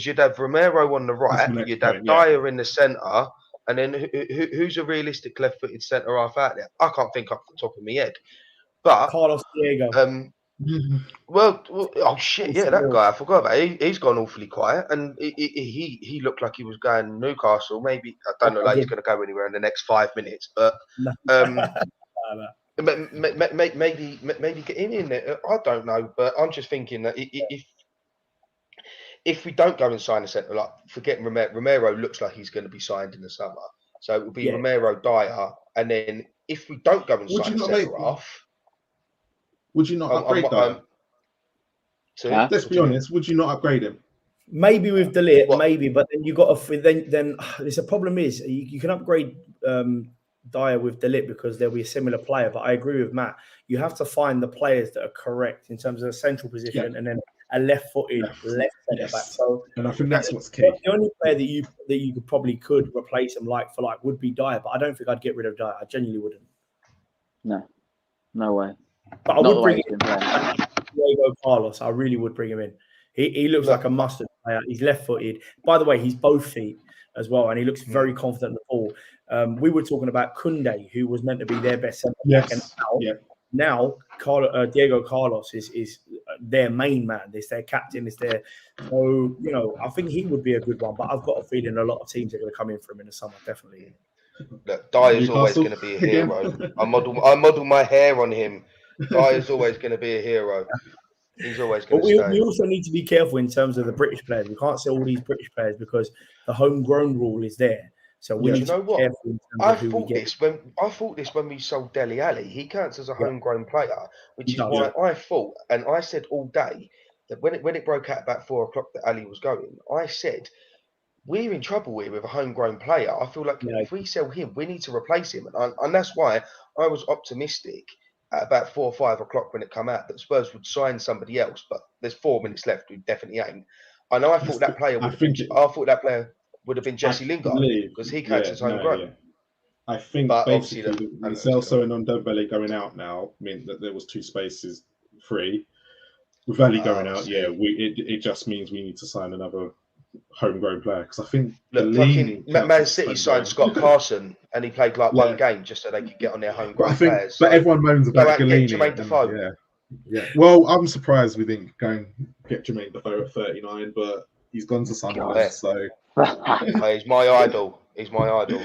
you'd have Romero on the right, you'd have Dyer in the centre, and then who's a realistic left-footed centre half out there? I can't think off the top of my head. But Carlos Diego. Oh shit! Yeah, that guy. I forgot about it. He's gone awfully quiet, and he looked like he was going Newcastle. Maybe I don't know. Like he's going to go anywhere in the next 5 minutes, but maybe get him in there. I don't know, but I'm just thinking that if we don't go and sign a centre, like forget Romero looks like he's going to be signed in the summer, so it will be Romero, Dyer, and then if we don't go and sign a centre half. Would you not upgrade Dyer? Let's be honest. Would you not upgrade him? Maybe with De Ligt, maybe, but then you got to then. There's a problem is you can upgrade Dyer with De Ligt because there'll be a similar player. But I agree with Matt. You have to find the players that are correct in terms of a central position and then a left-footed left centre back. So, and I think that's what's key. The only player that you could replace him like for like would be Dyer, but I don't think I'd get rid of Dyer. I genuinely wouldn't. No way. But I would bring in Diego Carlos. I really would bring him in. He looks like a mustard player. He's left-footed. By the way, he's both feet as well, and he looks very confident in the ball. We were talking about Koundé, who was meant to be their best centre back. now Diego Carlos is their main man. It's their captain. It's their so I think he would be a good one. But I've got a feeling a lot of teams are going to come in for him in the summer. Definitely. Look, Dyer's always Newcastle going to be a again? hero. I model my hair on him. Dyer's always going to be a hero. He's always going But to we stay. also need to be careful in terms of the British players. We can't sell all these British players because the homegrown rule is there. So we Yeah. need Do you to know be what? careful in terms I of who we thought get. this when we sold Dele Alli. He counts as a Yeah. homegrown player, which He is does. why I thought, and I said all day that when it broke out about 4 o'clock that Ali was going, I said we're in trouble here with a homegrown player. I feel like Yeah. if we sell him, we need to replace him, and that's why I was optimistic at about 4 or 5 o'clock when it came out that Spurs would sign somebody else. But there's 4 minutes left. We definitely ain't. And I thought that player would have been Jesse Lingard because he counts as homegrown. Yeah. I think But basically obviously the Celso and Ndombele going out now meant that there was 2 spaces free. With Ali going out, it just means we need to sign another homegrown player because I think fucking Man City signed Scott Carson and he played like one game just so they could get on their homegrown players. But everyone moans about Galini. Jermaine Defoe. Yeah. Well, I'm surprised we didn't go and get Jermaine Defoe at 39, but he's gone to Sunderland, so he's my idol. He's my idol.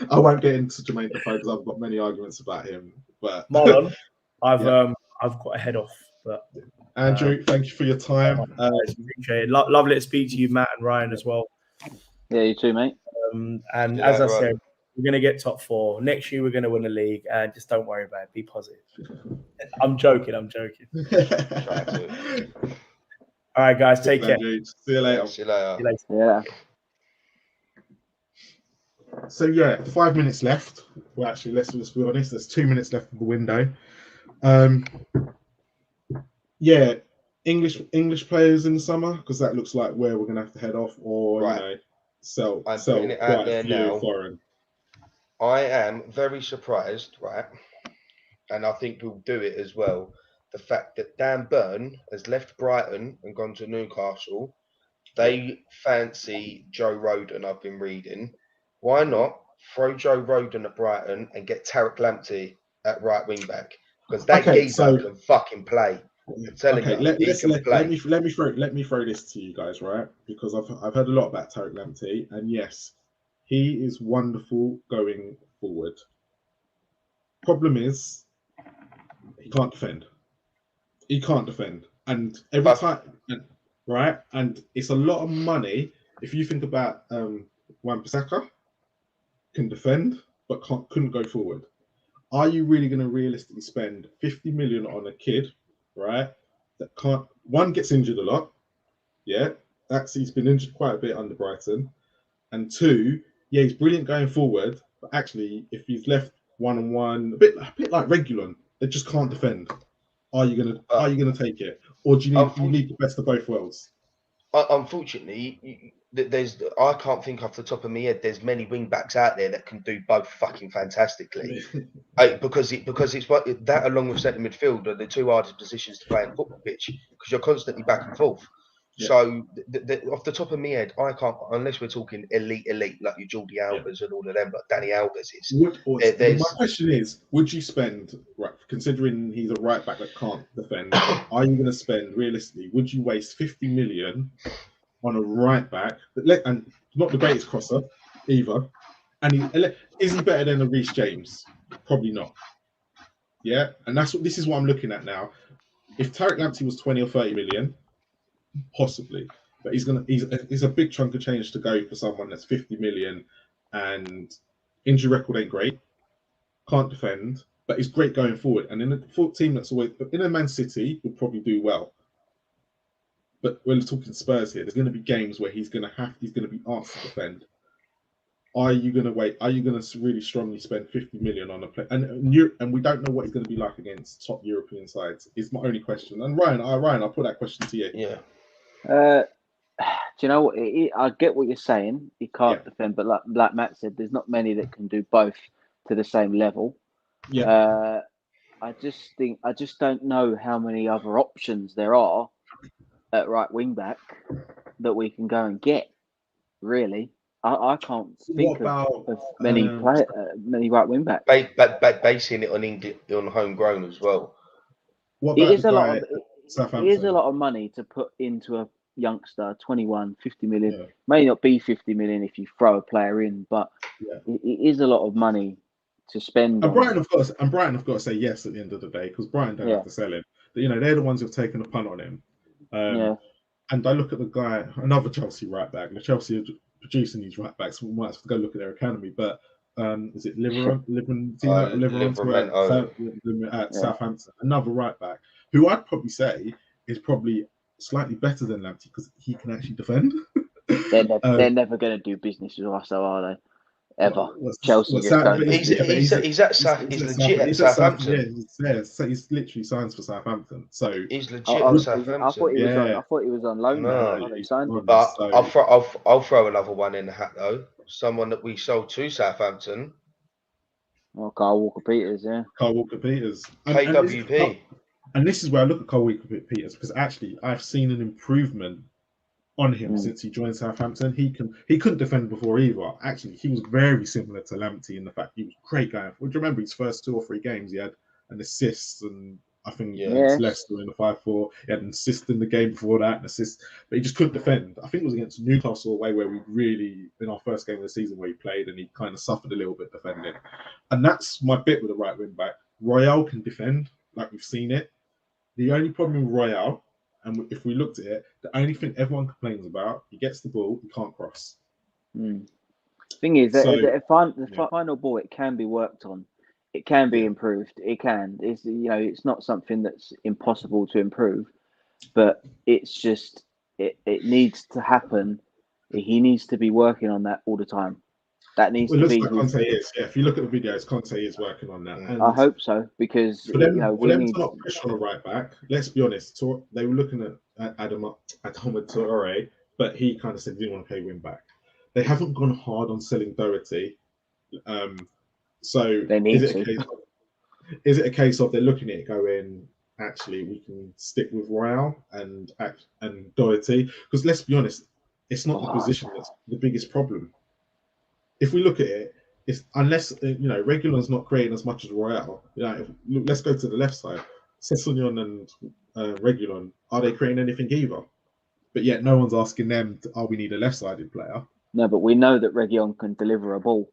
I won't get into Jermaine Defoe because I've got many arguments about him. But Marlon, I've got to head off. But Andrew, thank you for your time. Appreciate it. Lovely to speak to you, Matt and Ryan as well. Yeah, you too, mate. And as I said, we're going to get top 4 next year. We're going to win the league, and just don't worry about it. Be positive. I'm joking. All right, guys, take care. See you later. See you later. Yeah. So 5 minutes left. Well, actually, let's be honest. There's 2 minutes left of the window. English players in the summer because that looks like where we're gonna have to head off, or sell quite a few foreign. I am very surprised, right? And I think we'll do it as well. The fact that Dan Burn has left Brighton and gone to Newcastle. They fancy Joe Rodon, I've been reading. Why not throw Joe Rodon at Brighton and get Tariq Lamptey at right wing back? Because that geezer can fucking play. I'm telling you, let me throw this to you guys, right? Because I've heard a lot about Tariq Lamptey, and yes, he is wonderful going forward. Problem is, he can't defend. And every time, right? And it's a lot of money. If you think about Wan-Bissaka, can defend but couldn't go forward. Are you really going to realistically spend 50 million on a kid, right? That can't. One, gets injured a lot. Yeah, he's been injured quite a bit under Brighton. And 2, he's brilliant going forward, but actually, if he's left 1-on-1, a bit like Regulon, they just can't defend. Are you gonna take it, or do you need the best of both worlds? Unfortunately, I can't think off the top of my head. There's many wing backs out there that can do both fucking fantastically. Because it's what that along with centre midfield are the 2 hardest positions to play in football pitch because you're constantly back and forth. Yeah. So off the top of my head, I can't, unless we're talking elite like your Jordi Albers and all of them, like Danny Alves is. My question is, would you spend, right, considering he's a right back that can't defend, are you going to spend, realistically, would you waste 50 million on a right back, and not the greatest crosser either, and is he better than a Reece James? Probably not. Yeah, and this is what I'm looking at now. If Tariq Lamptey was 20 or 30 million, possibly, but he's a big chunk of change to go for someone that's 50 million and injury record ain't great, can't defend, but he's great going forward. And in a team that's always in a Man City would probably do well. But we're talking Spurs here. There's going to be games where he's going to be asked to defend. Are you going to wait? Are you going to really strongly spend 50 million on a player? And we don't know what he's going to be like against top European sides. Is my only question. And Ryan, I'll put that question to you. Yeah. Do you know what? I get what you're saying. He can't defend, but like Matt said, there's not many that can do both to the same level. Yeah. I just don't know how many other options there are at right wing back that we can go and get. Really, I can't think What about of many right wing backs. Basing it on homegrown as well. what It about is the a lot guy of at it is Southampton? a lot of money to put into a youngster, 21, 50 million. Yeah. May not be 50 million if you throw a player in, but Yeah. it is a lot of money to spend And on. Brighton have got to say yes at the end of the day, because Brighton don't have to sell him. But, they're the ones who've taken a punt on him. And I look at the guy, another Chelsea right back. The Chelsea are producing these right backs. We might have to go look at their academy. But is it Livermore at Southampton? Another right back who I'd probably say is probably slightly better than Lamptey because he can actually defend. They're never going to do business with us, though, are they? Ever. Chelsea just don't. He's legit at Southampton. Yeah, he's literally signs for Southampton. So he's legit at Southampton. I thought he was on loan. No, but I'll throw another one in the hat though. Someone that we sold to Southampton. Well, Carl Walker-Peters, yeah. Carl Walker-Peters. KWP. And this is where I look at Carl Walker-Peters, because actually I've seen an improvement on him since he joined Southampton. He couldn't defend before either. Actually, he was very similar to Lamptey in the fact he was a great guy. Would you remember his first 2 or 3 games? He had an assist, and I think against Leicester in the 5-4. He had an assist in the game before that, an assist, but he just couldn't defend. I think it was against Newcastle away where we really, in our first game of the season where he played, and he kind of suffered a little bit defending. And that's my bit with the right wing back. Royale can defend, like we've seen it. The only problem with Royale, and if we looked at it, the only thing everyone complains about, he gets the ball, he can't cross. Thing is, the final ball, it can be worked on. It can be improved. It can. It's not something that's impossible to improve, but it's just it needs to happen. He needs to be working on that all the time. That needs to be. Like Conte is. Yeah, if you look at the videos, Conte is working on that. And I hope so, because for them to not push on a right back, let's be honest, they were looking at Adama Traore, but he kind of said he didn't want to play wing back. They haven't gone hard on selling Doherty. So they need is it a case of they're looking at it going, actually, we can stick with Royale and Doherty? Because let's be honest, it's not the position that's the biggest problem. If we look at it, it's unless Reguilon's not creating as much as Royale. Let's go to the left side. Sessegnon and Reguilon, are they creating anything either? But yet no one's asking them, we need a left-sided player? No, but we know that Reguilon can deliver a ball.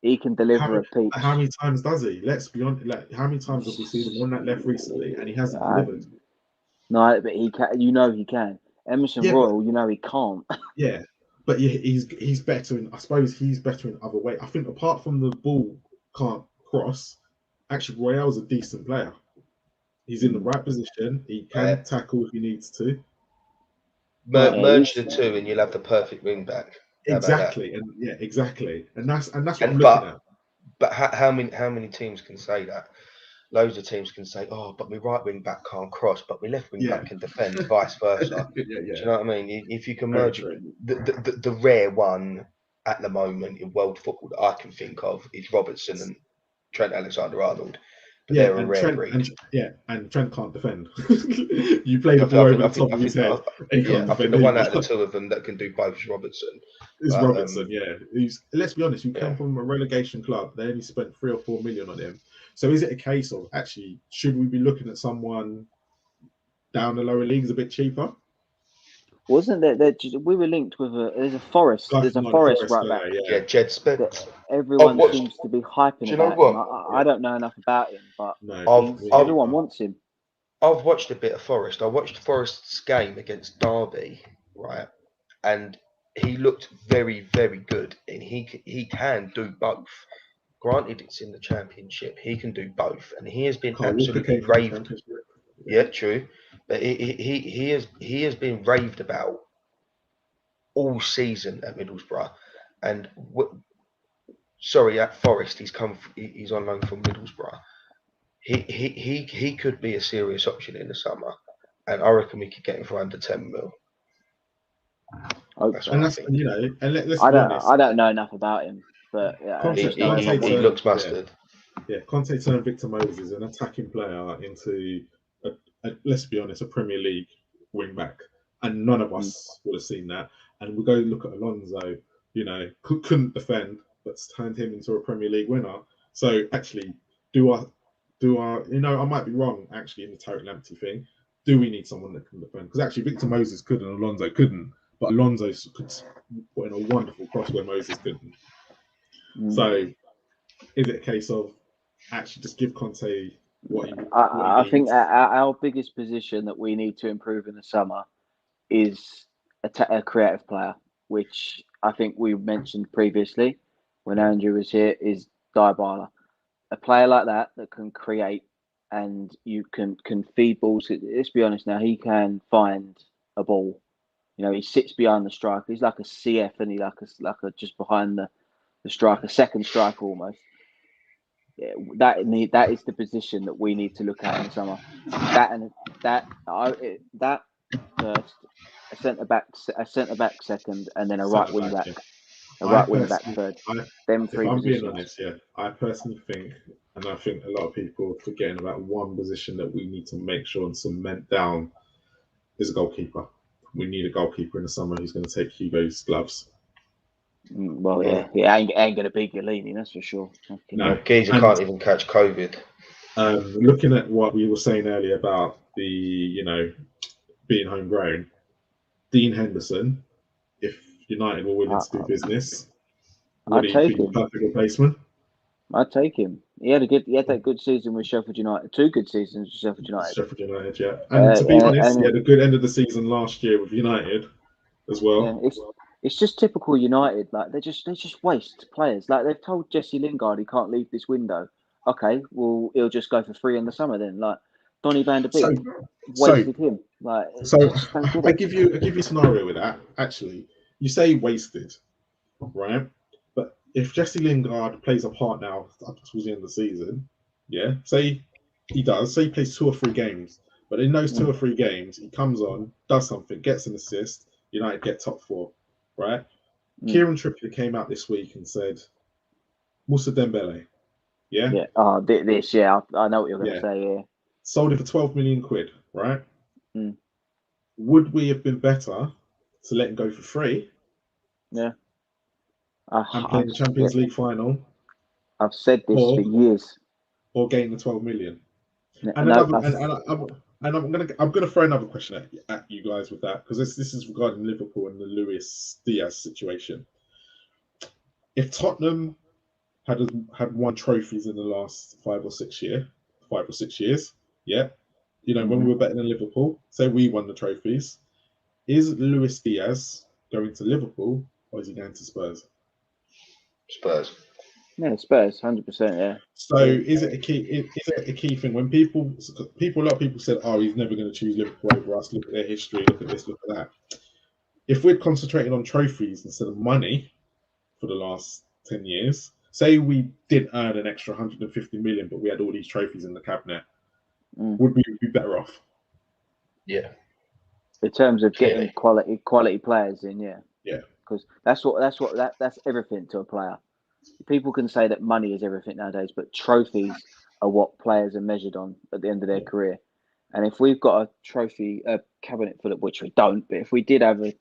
He can deliver a peach. How many times does he? Let's be honest. How many times have we seen him on that left recently, and he hasn't delivered? No, but he can. He can. Emerson Royal, he can't. Yeah. But he's better I suppose he's better in other ways. I think apart from the ball can't cross, actually Royale's a decent player. He's in the right position. He can tackle if he needs to. Merge the two, and you'll have the perfect wing back. Exactly, exactly, and that's what I'm looking at. But how many teams can say that? Loads of teams can say, but my right wing back can't cross, but my left wing back can defend, vice versa. Do you know what I mean? If you can merge the rare one at the moment in world football that I can think of is Robertson and Trent Alexander-Arnold. They're a rare breed. And Trent can't defend. You play the ball over the top of his head. I think the one out of the two of them that can do both is Robertson. Robertson, let's be honest, you come from a relegation club. They only spent 3 or 4 million on him. So is it a case of actually should we be looking at someone down the lower leagues a bit cheaper? Wasn't there? We were linked with there's a Forest. There's a Forest right back. Yeah, Jed Spence. Everyone seems to be hyping about him. I don't know enough about him, but everyone wants him. I've watched a bit of Forest. I watched Forest's game against Derby, right, and he looked very, very good, and he can do both. Granted, it's in the Championship. He can do both, and he has been absolutely raved. Yeah, true, but he has been raved about all season at Middlesbrough, and at Forest. He's on loan from Middlesbrough. He could be a serious option in the summer, and I reckon we could get him for under 10 mil. Let's be honest. I don't know enough about him. But he looks mustard. Yeah, Conte turned Victor Moses, an attacking player, into let's be honest, a Premier League wing back, and none of us would have seen that. And we go look at Alonso. couldn't defend, but turned him into a Premier League winner. So actually, do I, I might be wrong actually in the Tariq Lamptey thing. Do we need someone that can defend? Because actually, Victor Moses could and Alonso couldn't, but Alonso could put in a wonderful cross where Moses couldn't. So, is it a case of actually just give Conte what he I needs? think our biggest position that we need to improve in the summer is a creative player, which I think we mentioned previously when Andrew was here, is Dybala. A player like that can create and you can feed balls. Let's be honest now, he can find a ball. He sits behind the striker. He's like a CF, and he like a just behind the striker, second striker almost. Yeah, that is the position that we need to look at in the summer. That first, a centre back second, and then a right wing back, right wing back third. Them three if I'm positions. being honest, I personally think, and I think a lot of people are forgetting about one position that we need to make sure and cement down is a goalkeeper. We need a goalkeeper in the summer who's going to take Hugo's gloves. Well, yeah, ain't going to beat Galini, that's for sure. No, Geezer can't even catch COVID. Looking at what we were saying earlier about the, being homegrown, Dean Henderson, if United were willing to do business, would he be the perfect replacement? I'd take him. He had that good season with Sheffield United. 2 good seasons with Sheffield United. Sheffield United, yeah. And to be honest, he had a good end of the season last year with United as well. Yeah, it's just typical United. Like they just waste players. Like they've told Jesse Lingard he can't leave this window. Okay, well he'll just go for free in the summer then. Like Donny van der Beek wasted him. Like I give you a scenario with that. Actually, you say wasted, right? But if Jesse Lingard plays a part now up towards the end of the season, yeah, say he plays 2 or 3 games, but in those 2 or 3 games he comes on, does something, gets an assist, United get top 4, right? Kieran Trippier came out this week and said, Moussa Dembele, yeah? Yeah, I know what you're going to say, yeah. Sold it for 12 million quid, right? Would we have been better to let him go for free? Yeah. And play the Champions League final? I've said this for years. Or gain the 12 million. Yeah, and I'm gonna throw another question at you guys with that, because this is regarding Liverpool and the Luis Diaz situation. If Tottenham had won trophies in the last 5 or 6 years, yeah, when we were better than Liverpool, say we won the trophies, is Luis Diaz going to Liverpool or is he going to Spurs? Spurs. Yeah, Spurs, 100%. Yeah. So is it a key? Is it a key thing when a lot of people said, "Oh, he's never going to choose Liverpool over us." Look at their history. Look at this. Look at that. If we'd concentrated on trophies instead of money for the last 10 years, say we did earn an extra 150 million, but we had all these trophies in the cabinet, would we be better off? Yeah. In terms of getting quality players in, yeah. Yeah. Because that's everything to a player. People can say that money is everything nowadays, but trophies are what players are measured on at the end of their career. And if we've got a cabinet full of, which we don't, but if we did have a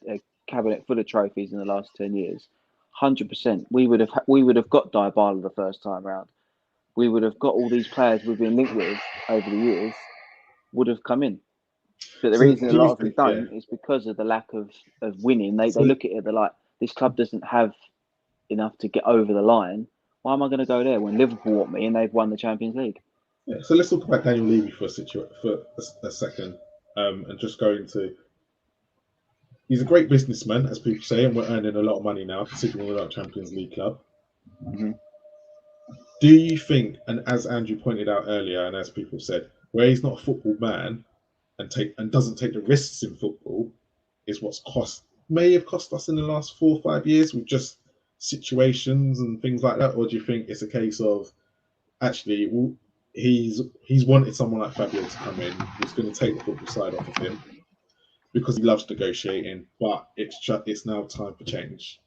cabinet full of trophies in the last 10 years, 100%, we would have got Dybala the first time round. We would have got all these players we've been linked with over the years would have come in. But the reason a lot of them don't is because of the lack of winning. They look at it, they're like, this club doesn't have enough to get over the line. Why am I going to go there when Liverpool want me and they've won the Champions League? Yeah, so let's talk about Daniel Levy for a second, and just go into. He's a great businessman, as people say, and we're earning a lot of money now, considering we're not a Champions League club. Mm-hmm. Do you think, and as Andrew pointed out earlier, and as people said, where he's not a football man and doesn't take the risks in football, is what's may have cost us in the last 4 or 5 years with just situations and things like that? Or do you think it's a case of actually he's wanted someone like Fabio to come in who's going to take the football side off of him because he loves negotiating, but it's now time for change?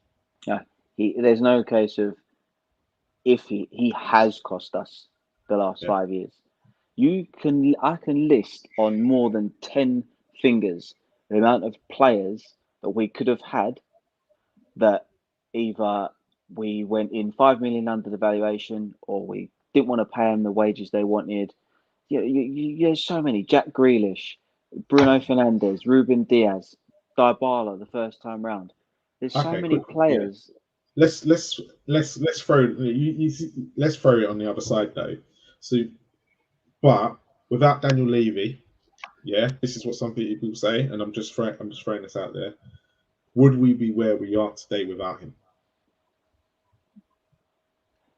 Yeah, there's no case of if he has cost us the last 5 years. I can list on more than 10 fingers the amount of players that we could have had that either we went in 5 million under the valuation, or we didn't want to pay them the wages they wanted. There's so many. Jack Grealish, Bruno Fernandes, Ruben Diaz, Dybala the first time round. There's so many quick. players. Yeah. Let's throw let's throw it on the other side though. So, but without Daniel Levy, yeah, this is what some people say, and I'm just throwing this out there. Would we be where we are today without him?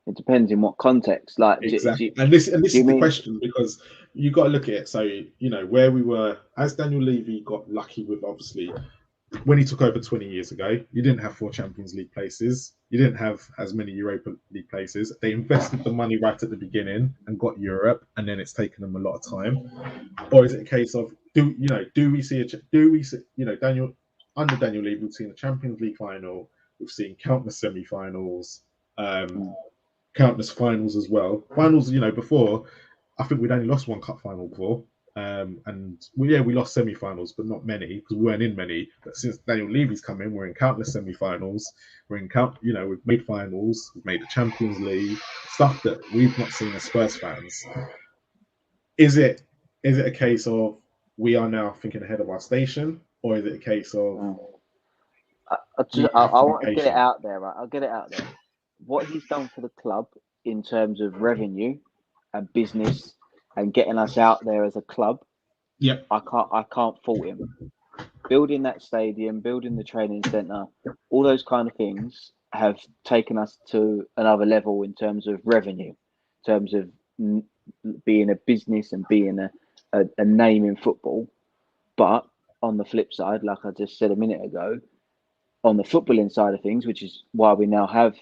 It depends in what context. Like exactly, and this is the question, because you got to look at it. So where we were, as Daniel Levy got lucky with, obviously, when he took over 20 years ago, you didn't have 4 Champions League places. You didn't have as many Europa League places. They invested the money right at the beginning and got Europe, and then it's taken them a lot of time. Or is it a case of do we see Daniel under Daniel Levy, we've seen the Champions League final, we've seen countless semi-finals, countless finals as well. Finals, before, I think we'd only lost one cup final before. And we lost semi-finals, but not many, because we weren't in many. But since Daniel Levy's come in, we're in countless semi-finals. We've made finals, we've made the Champions League, stuff that we've not seen as Spurs fans. Is it a case of we are now thinking ahead of our station, or is it a case of I want to get it out there, right? I'll get it out there. What he's done for the club in terms of revenue and business and getting us out there as a club, I can't fault him. Building that stadium, building the training centre, all those kind of things have taken us to another level in terms of revenue, in terms of being a business and being a name in football. But on the flip side, like I just said a minute ago, on the footballing side of things, which is why we now have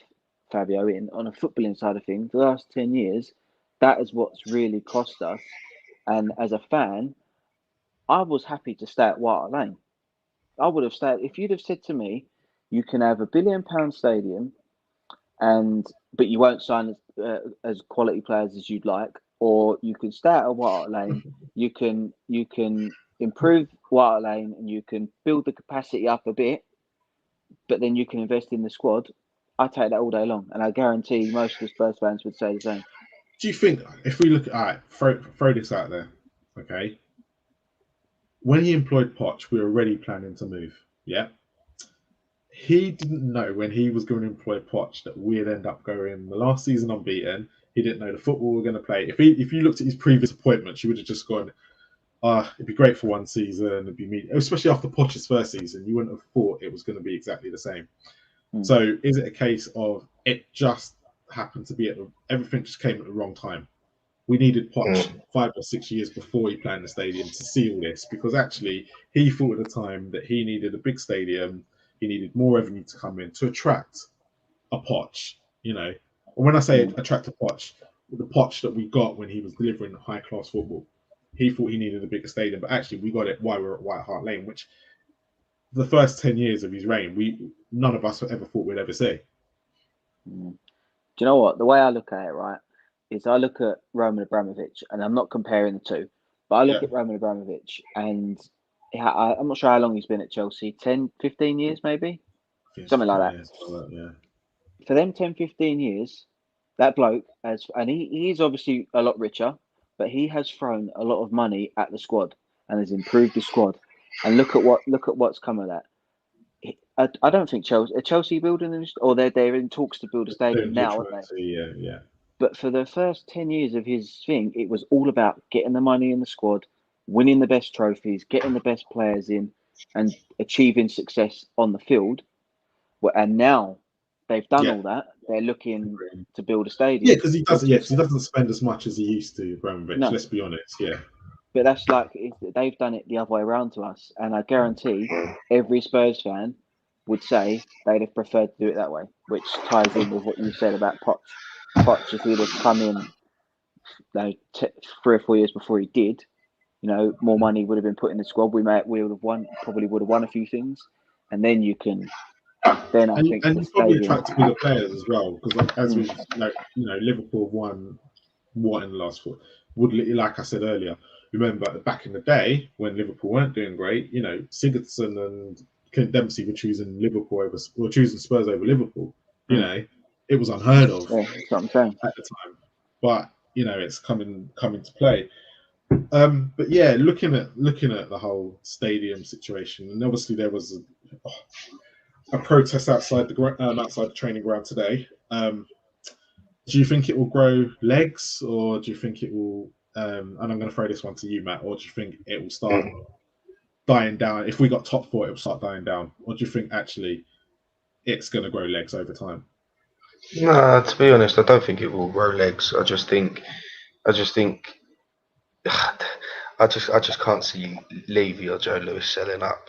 Fabio in, on a footballing side of things, the last 10 years, that is what's really cost us. And as a fan, I was happy to stay at White Hart Lane. I would have stayed. If you'd have said to me, you can have £1 billion stadium, but you won't sign as quality players as you'd like, or you can stay at White Hart Lane, you can improve White Hart Lane and you can build the capacity up a bit, but then you can invest in the squad. I take that all day long, and I guarantee most of the Spurs fans would say the same. Do you think, if we look at, throw this out there, okay? When he employed Poch, we were already planning to move, yeah? He didn't know when he was going to employ Poch that we'd end up going the last season unbeaten. He didn't know the football we were going to play. If you looked at his previous appointments, you would have just gone, it'd be great for one season, it'd be especially after Poch's first season, you wouldn't have thought it was going to be exactly the same. So is it a case of it just happened to be everything just came at the wrong time? We needed Poch 5 or 6 years before he planned the stadium to see all this, because actually he thought at the time that he needed a big stadium, he needed more revenue to come in to attract a Poch, And when I say attract a Poch, the Poch that we got when he was delivering high class football, he thought he needed a bigger stadium, but actually we got it while we were at White Hart Lane, which the first 10 years of his reign, none of us ever thought we'd ever see. Do you know what? The way I look at it, right, is I look at Roman Abramovich, and I'm not comparing the two, but I look at Roman Abramovich, and I'm not sure how long he's been at Chelsea, 10, 15 years maybe? Something like that. For them 10, 15 years, that bloke has, and he is obviously a lot richer, but he has thrown a lot of money at the squad and has improved the squad. And look at what's come of that. I don't think Chelsea building, or they're in talks to build a stadium now, aren't they? Yeah. But for the first 10 years of his thing, it was all about getting the money in the squad, winning the best trophies, getting the best players in, and achieving success on the field. And now they've done all that. They're looking to build a stadium. Yeah, because he doesn't spend as much as he used to, Abramovich. No. Let's be honest. Yeah. But that's they've done it the other way around to us, and I guarantee every Spurs fan would say they'd have preferred to do it that way, which ties in with what you said about Poch. Poch, if he'd have come in 3 or 4 years before he did, more money would have been put in the squad. We would have won a few things, and then you can. Then I think you probably attract bigger players as well, because as we Liverpool won what in the last 4. Like I said earlier, remember back in the day when Liverpool weren't doing great, Sigurdsson and Dempsey were choosing choosing Spurs over Liverpool. You know, it was unheard of that's what I'm saying. at the time. But it's coming to play. But yeah, looking at the whole stadium situation, and obviously there was a protest outside the training ground today. Do you think it will grow legs, or do you think it will? And I'm going to throw this one to you, Matt. Or do you think it will start dying down? If we got top four, it will start dying down. Or do you think actually it's going to grow legs over time? No, to be honest, I don't think it will grow legs. I just think, I just can't see Levy or Joe Lewis selling up.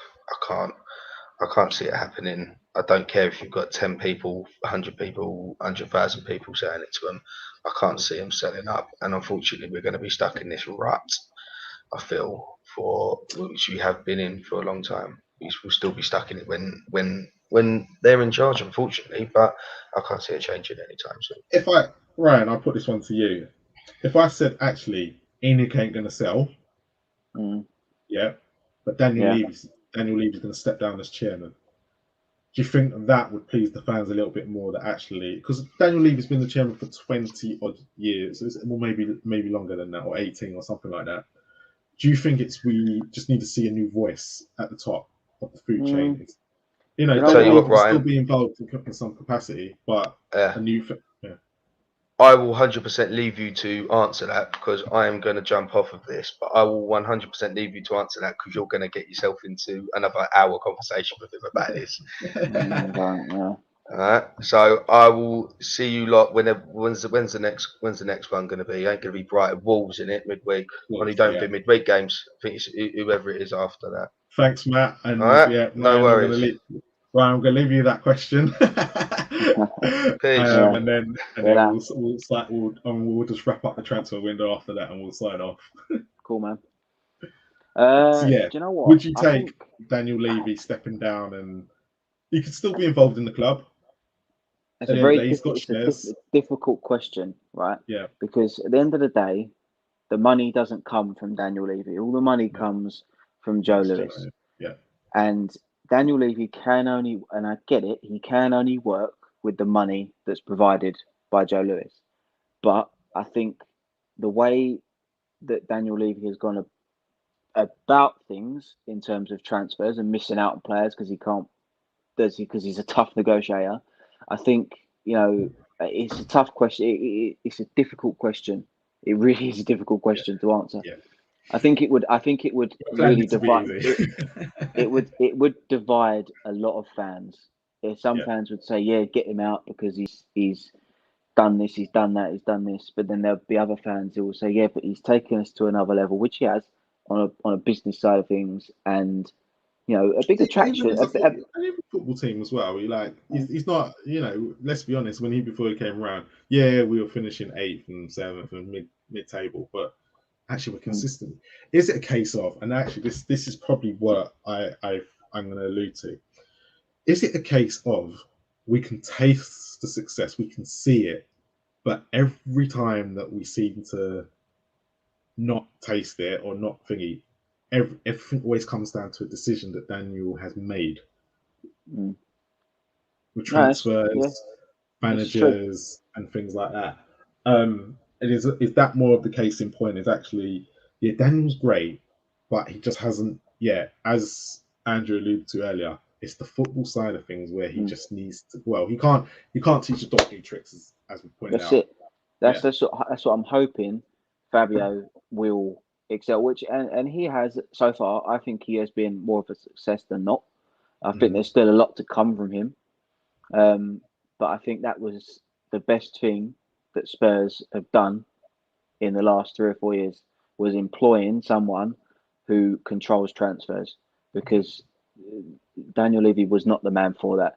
I can't see it happening. I don't care if you've got 10 people, 100 people, 100,000 people saying it to them. I can't see them selling up. And unfortunately, we're going to be stuck in this rut, I feel, for which we have been in for a long time. We'll still be stuck in it when they're in charge, unfortunately. But I can't see it changing anytime soon. Ryan, I'll put this one to you. If I said actually Enoch ain't going to sell, yeah, but Daniel Levy's going to step down as chairman. Do you think that would please the fans a little bit more? That actually, because Daniel Levy's been the chairman for 20 odd years, well, maybe longer than that, or 18 or something like that. Do you think we just need to see a new voice at the top of the food chain? Daniel Levy will still be involved in some capacity, but a new. I will 100% leave you to answer that, because I am going to jump off of this, but I will 100% leave you to answer that, because you're going to get yourself into another hour conversation with him about this. Alright, so I will see you lot when's the next one going to be? Ain't going to be Brighton Wolves in it midweek. Only don't do midweek games. I think it's whoever it is after that. Thanks, Matt. And no worries. I'm going to leave you that question. Peace. And then we'll just wrap up the transfer window after that, and we'll sign off. Cool, man. So, do you know what? Would you take Daniel Levy stepping down, and he could still be involved in the club? It's a difficult question, right? Yeah. Because at the end of the day, the money doesn't come from Daniel Levy. All the money comes from Joe Lewis. Yeah. And Daniel Levy can only, and I get it, he can only work with the money that's provided by Joe Lewis. But I think the way that Daniel Levy has gone about things in terms of transfers and missing out on players because he's a tough negotiator, I think, it's a tough question. It's a difficult question. It really is a difficult question to answer. Yeah. I think it would really divide. It would divide a lot of fans. Some fans would say, "Yeah, get him out because he's done this, he's done that, he's done this." But then there'll be other fans who will say, "Yeah, but he's taken us to another level," which he has on a business side of things, and a big attraction. And even football team as well. He's not. Let's be honest. Before he came around, we were finishing 8th and 7th and mid table, but actually we're consistent. Is it a case of? And actually, this is probably what I'm going to allude to. Is it a case of we can taste the success, we can see it, but every time that we seem to not taste it or not thingy, everything always comes down to a decision that Daniel has made with transfers, managers, and things like that. Is that more of the case in point? Is actually, Daniel's great, but he just hasn't yet, as Andrew alluded to earlier. It's the football side of things where he just needs to. Well, he can't teach a dog new tricks, as we pointed out. That's it. That's what I'm hoping Fabio will excel, and he has so far. I think he has been more of a success than not. I think there's still a lot to come from him, but I think that was the best thing that Spurs have done in the last 3 or 4 years, was employing someone who controls transfers, because Daniel Levy was not the man for that.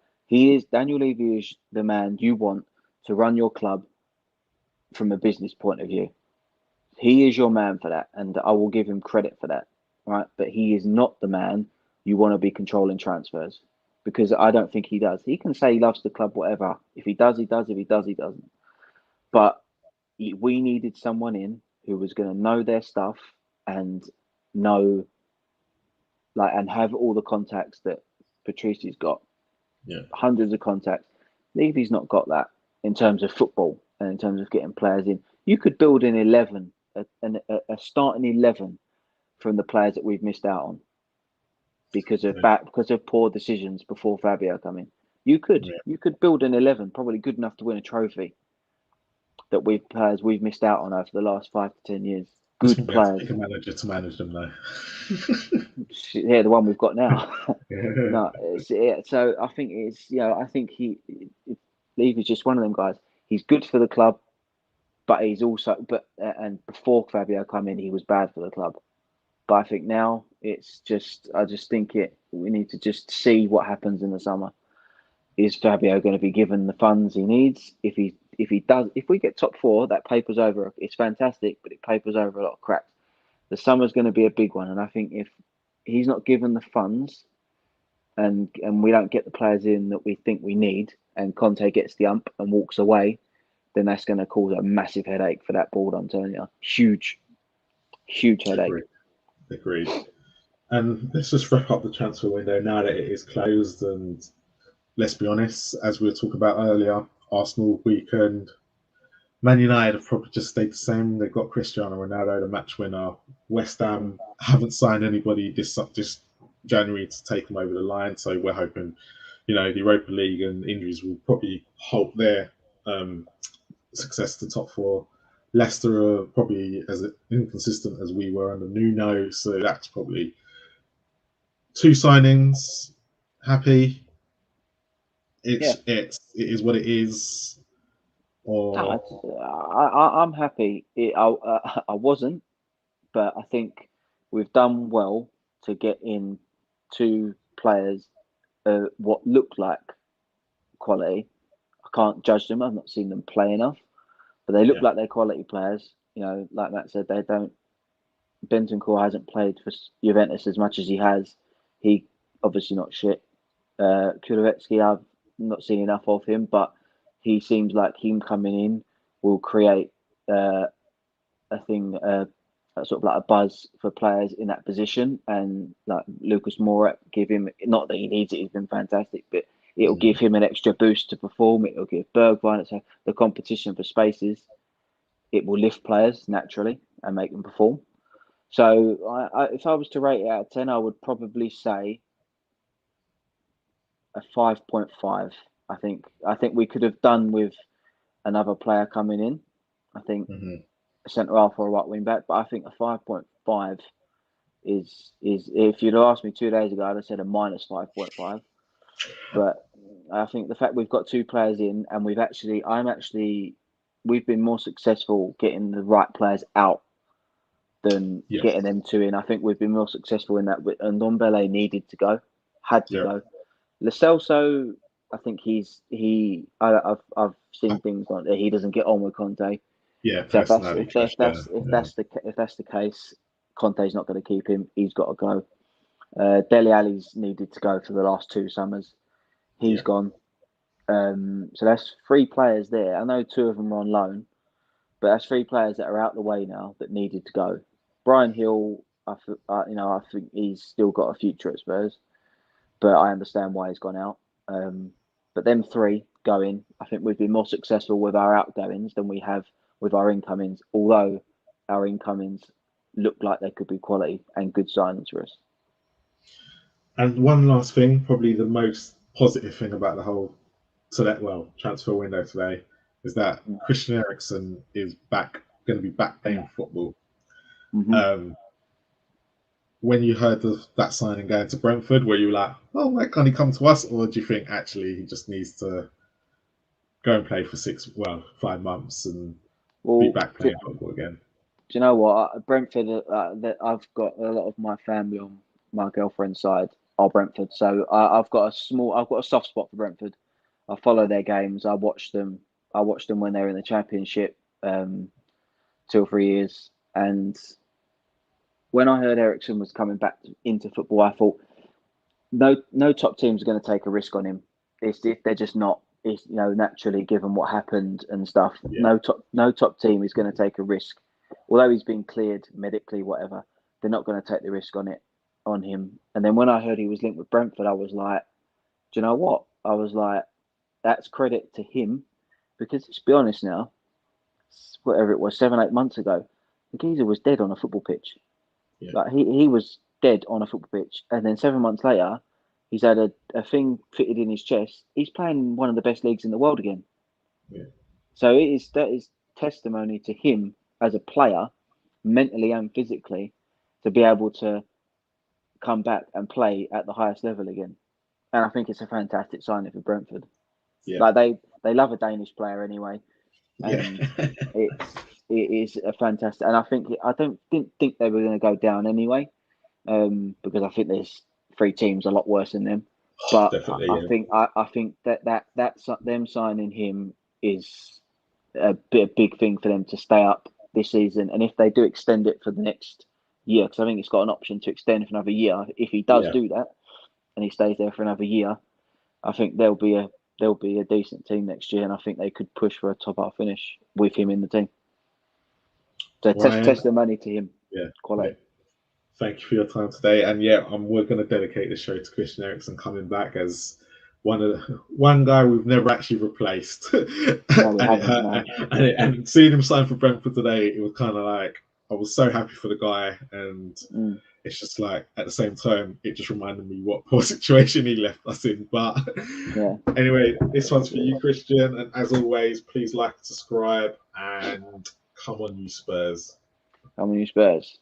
Daniel Levy is the man you want to run your club from a business point of view. He is your man for that, and I will give him credit for that, right? But he is not the man you want to be controlling transfers, because I don't think he does. He can say he loves the club, whatever. If he does, he does. If he does, he doesn't. But we needed someone in who was going to know their stuff and know, and have all the contacts that Patrici's got. Yeah. Hundreds of contacts. Levy's not got that in terms of football and in terms of getting players in. You could build an 11, a starting 11 from the players that we've missed out on because of poor decisions before Fabio come in. You could build an 11 probably good enough to win a trophy that we've missed out on over the last 5 to 10 years. Good players. Take a manager to manage them though. Yeah, the one we've got now. Yeah. No, so I think I think Levy's just one of them guys. He's good for the club, but he's also and before Fabio come in, he was bad for the club. But I think now I just think we need to just see what happens in the summer. Is Fabio going to be given the funds he needs? If we get top 4, that papers over. It's fantastic, but it papers over a lot of cracks. The summer's going to be a big one, and I think if he's not given the funds, and we don't get the players in that we think we need, and Conte gets the ump and walks away, then that's going to cause a massive headache for that board. I'm telling you, huge headache. Agreed. And let's just wrap up the transfer window now that it is closed. And let's be honest, as we were talking about earlier, Arsenal weekend, Man United have probably just stayed the same. They've got Cristiano Ronaldo, the match winner. West Ham haven't signed anybody this January to take them over the line. So we're hoping, the Europa League and injuries will probably halt their success to top 4. Leicester are probably as inconsistent as we were under Nuno. So that's probably 2 signings. Happy. It is what it is. Or I'm happy. I wasn't, but I think we've done well to get in 2 players what look like quality. I can't judge them. I've not seen them play enough, but they look like they're quality players. Like Matt said, they don't. Bentancur hasn't played for Juventus as much as he has. He obviously not shit. Kulusevski, I've not seen enough of him, but he seems like him coming in will create a sort of like a buzz for players in that position. And like Lucas Moura, give him, not that he needs it, he's been fantastic, but it'll give him an extra boost to perform. It'll give Bergwijn, so the competition for spaces, it will lift players naturally and make them perform. So if I was to rate it out of 10, I would probably say a 5.5. I think we could have done with another player coming in. I think a centre half or a right wing back, but I think a 5.5 is if you'd have asked me 2 days ago, I'd have said a minus 5.5. But I think the fact we've got 2 players in, and we've been more successful getting the right players out than getting them 2 in. I think we've been more successful in that. And Ndombele needed to go, had to go. Lo Celso, I think I've seen things like that. He doesn't get on with Conte. Yeah, so if that's the case, Conte's not going to keep him. He's got to go. Dele Alli's needed to go for the last 2 summers. He's gone. So that's 3 players there. I know 2 of them are on loan, but that's 3 players that are out the way now that needed to go. Brian Hill, I think he's still got a future at Spurs, but I understand why he's gone out. But them 3 going, I think we've been more successful with our outgoings than we have with our incomings, although our incomings look like they could be quality and good signings for us. And one last thing, probably the most positive thing about the whole transfer window today is that Christian Eriksen is going to be back playing football. When you heard of that signing going to Brentford, were you like, oh, why can't he come to us? Or do you think actually he just needs to go and play for 5 months and be back playing football again? Do you know what? Brentford, I've got a lot of my family on my girlfriend's side are Brentford. So I've got a soft spot for Brentford. I follow their games. I watch them when they're in the Championship 2 or 3 years. And when I heard Eriksen was coming back into football, I thought no top teams are going to take a risk on him. If they're just not, naturally given what happened and stuff. Yeah. No top team is going to take a risk, although he's been cleared medically, whatever. They're not going to take the risk on him. And then when I heard he was linked with Brentford, I was like, you know what? I was like, that's credit to him, because let's be honest now, whatever it was, 7-8 months ago, the geezer was dead on a football pitch. Yeah. Like he was dead on a football pitch, and then 7 months later, he's had a thing fitted in his chest. He's playing one of the best leagues in the world again. Yeah. So that is testimony to him as a player, mentally and physically, to be able to come back and play at the highest level again. And I think it's a fantastic signing for Brentford. Yeah. Like they love a Danish player anyway. And Yeah. it is a fantastic, and I didn't think they were going to go down anyway, because I think there's 3 teams a lot worse than them. But Definitely, I think that them signing him is a big thing for them to stay up this season. And if they do extend it for the next year, because I think it's got an option to extend for another year, if he does do that and he stays there for another year, I think there'll be a decent team next year, and I think they could push for a top half finish with him in the team. So testimony to him. Yeah. Quality. Yeah. Thank you for your time today. And we're going to dedicate the show to Christian Eriksen coming back as one guy we've never actually replaced. And seeing him sign for Brentford today, it was kind of like, I was so happy for the guy, and it's just like, at the same time, it just reminded me what poor situation he left us in. But anyway, this one's for you, Christian. And as always, please like, subscribe, and come on, you Spurs. Come on, you Spurs.